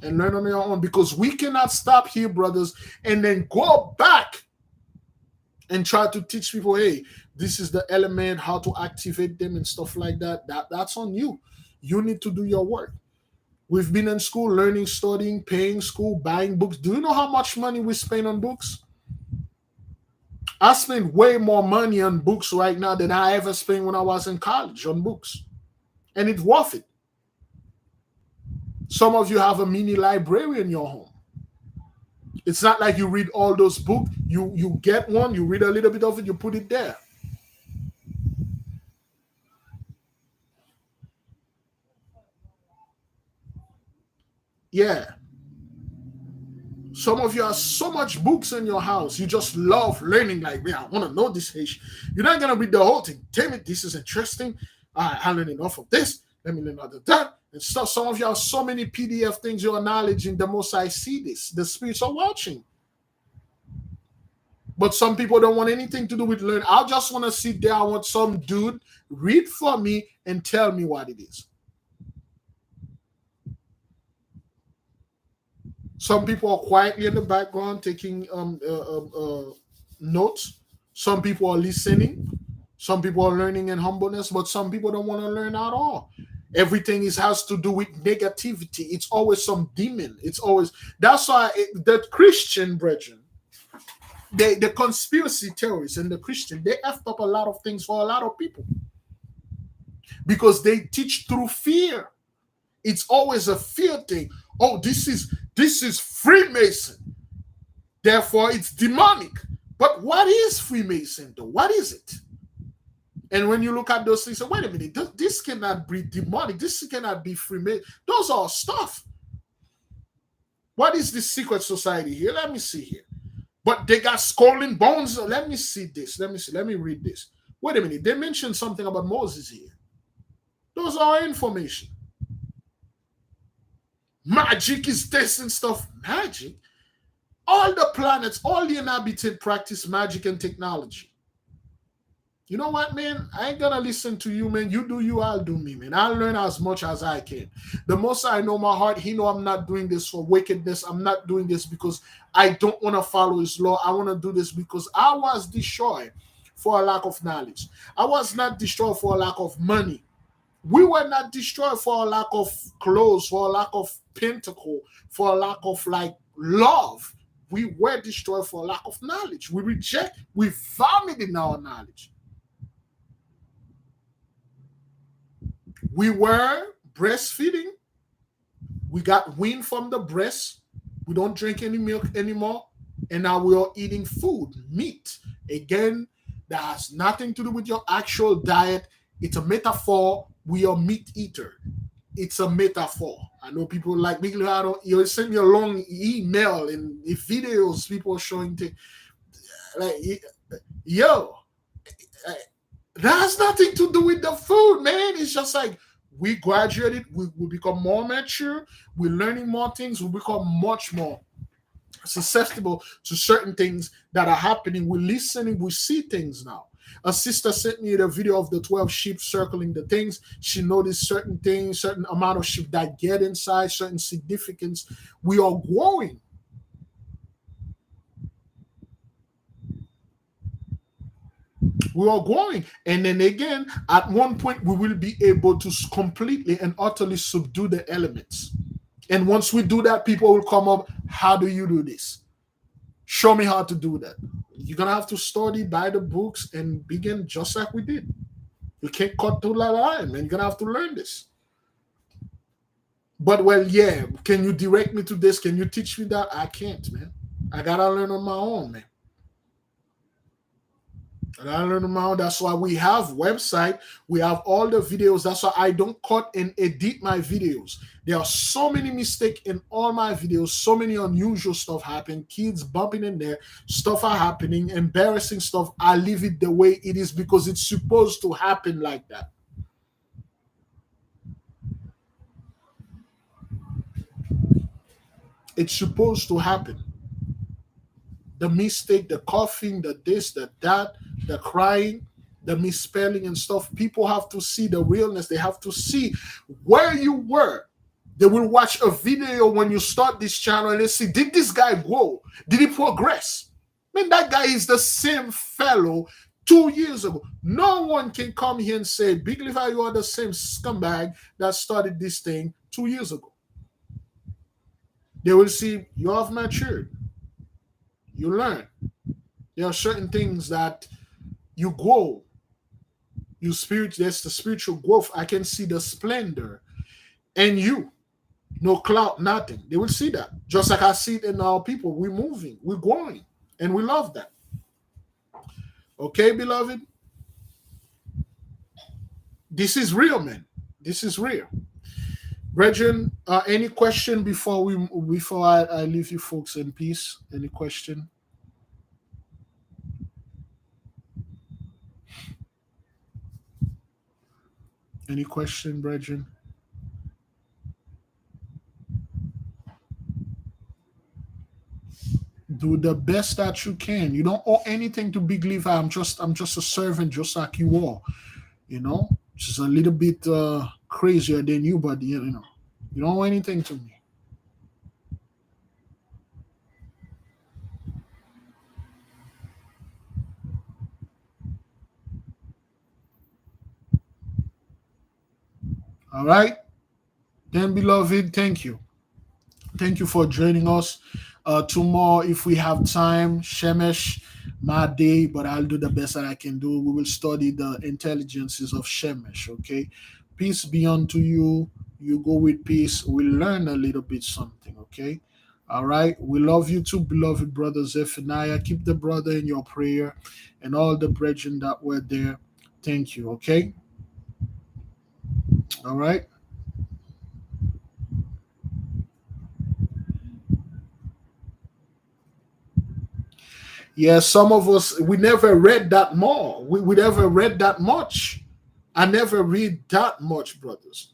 and learn on your own because we cannot stop here, brothers, and then go back and try to teach people, hey, this is the element, how to activate them and stuff like that. That's on you. You need to do your work. We've been in school, learning, studying, paying school, buying books. Do you know how much money we spend on books? I spend way more money on books right now than I ever spent when I was in college on books. And it's worth it. Some of you have a mini library in your home. It's not like you read all those books. You get one, you read a little bit of it, you put it there. Yeah. Some of you have so much books in your house. You just love learning. Like, man, I want to know this Haitian. You're not gonna read the whole thing. Damn it, this is interesting. I learned enough of this. Let me learn other that and stuff. Some of you have so many PDF things you're acknowledging. The most I see this, the spirits are watching. But some people don't want anything to do with learn. I just want to sit there. I want some dude read for me and tell me what it is. Some people are quietly in the background taking notes. Some people are listening. Some people are learning in humbleness, but some people don't want to learn at all. Everything has to do with negativity. It's always some demon. It's always that's why the Christian brethren, the conspiracy theorists and the Christian, they effed up a lot of things for a lot of people because they teach through fear. It's always a fear thing. Oh, this is Freemason. Therefore, it's demonic. But what is Freemason, though? What is it? And when you look at those things, say, wait a minute, this cannot be demonic. This cannot be Freemason. Those are stuff. What is this secret society here? Let me see here. But they got skull and bones. Let me see this. Let me see. Let me read this. Wait a minute. They mentioned something about Moses here. Those are information. Magic is this and stuff. Magic? All the planets, all the inhabited practice magic and technology. You know what, man? I ain't gonna listen to you, man. You do you, I'll do me, man. I'll learn as much as I can. The most I know my heart, he know I'm not doing this for wickedness. I'm not doing this because I don't want to follow his law. I want to do this because I was destroyed for a lack of knowledge. I was not destroyed for a lack of money. We were not destroyed for a lack of clothes, for a lack of pentacle, for a lack of like love. We were destroyed for a lack of knowledge. We vomit in our knowledge. We were breastfeeding. We got weaned from the breast. We don't drink any milk anymore. And now we are eating food, meat. Again, that has nothing to do with your actual diet. It's a metaphor. We are meat eater. It's a metaphor. I know people like me. You send me a long email and videos. People showing things like, yo, that has nothing to do with the food, man. It's just like we graduated. We become more mature. We're learning more things. We become much more susceptible to certain things that are happening. We're listening. We see things now. A sister sent me the video of the 12 sheep circling the things. She noticed certain things, certain amount of sheep that get inside, certain significance. We are growing. We are growing. And then again, at one point, we will be able to completely and utterly subdue the elements. And once we do that, people will come up. How do you do this? Show me how to do that. You're going to have to study, buy the books, and begin just like we did. You can't cut through that line, man. You're going to have to learn this. But, well, yeah, can you direct me to this? Can you teach me that? I can't, man. I got to learn on my own, man. I learn them out. That's why we have website. We have all the videos. That's why I don't cut and edit my videos. There are so many mistakes in all my videos. So many unusual stuff happen. Kids bumping in there. Stuff are happening. Embarrassing stuff. I leave it the way it is because it's supposed to happen like that. It's supposed to happen. The mistake, the coughing, the this, the that, the crying, the misspelling and stuff. People have to see the realness. They have to see where you were. They will watch a video when you start this channel and they see, did this guy grow? Did he progress? Man, that guy is the same fellow 2 years ago. No one can come here and say, Big Levi, you are the same scumbag that started this thing 2 years ago. They will see you have matured. You learn. There are certain things that you grow. There's the spiritual growth. I can see the splendor in you. no clout, nothing. They will see that. Just like I see it in our people. We're moving, we're growing, and we love that. Okay, beloved? This is real, man. This is real. Brethren, any question before I leave you folks in peace? Any question? Any question, brethren? Do the best that you can. You don't owe anything to Big Levi. I'm just a servant, just like you are. You know, just a little bit crazier than you, but you know, you don't owe anything to me. All right, then, beloved, thank you. Thank you for joining us. Tomorrow, if we have time, Shemesh, my day, but I'll do the best that I can do. We will study the intelligences of Shemesh, okay? Peace be unto you. You go with peace. We learn a little bit something, okay? All right. We love you too, beloved brother Zephaniah. Keep the brother in your prayer and all the brethren that were there. Thank you, okay? All right. Yeah, some of us we never read that more. We never read that much. I never read that much, brothers.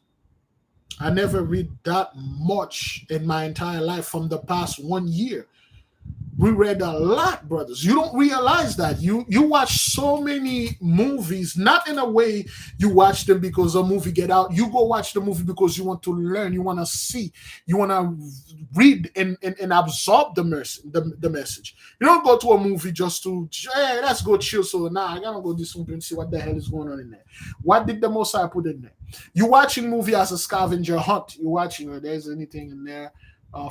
I never read that much in my entire life from the past 1 year. We read a lot, brothers. You don't realize that you watch so many movies, not in a way you watch them because a movie get out. You go watch the movie because you want to learn, you want to see, you want to read and absorb the message. You don't go to a movie just to, hey, let's go chill. So now I gotta go do something and see what the hell is going on in there. What did the Most High put in there? You watching movie as a scavenger hunt. You watching, there's anything in there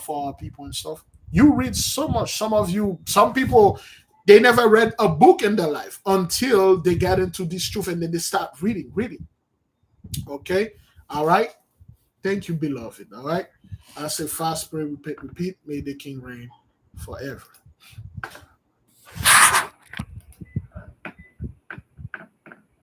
for our people and stuff. You read so much. Some people, they never read a book in their life until they get into this truth and then they start reading. Okay? All right? Thank you, beloved. All right? I say fast, pray, repeat, repeat. May the King reign forever.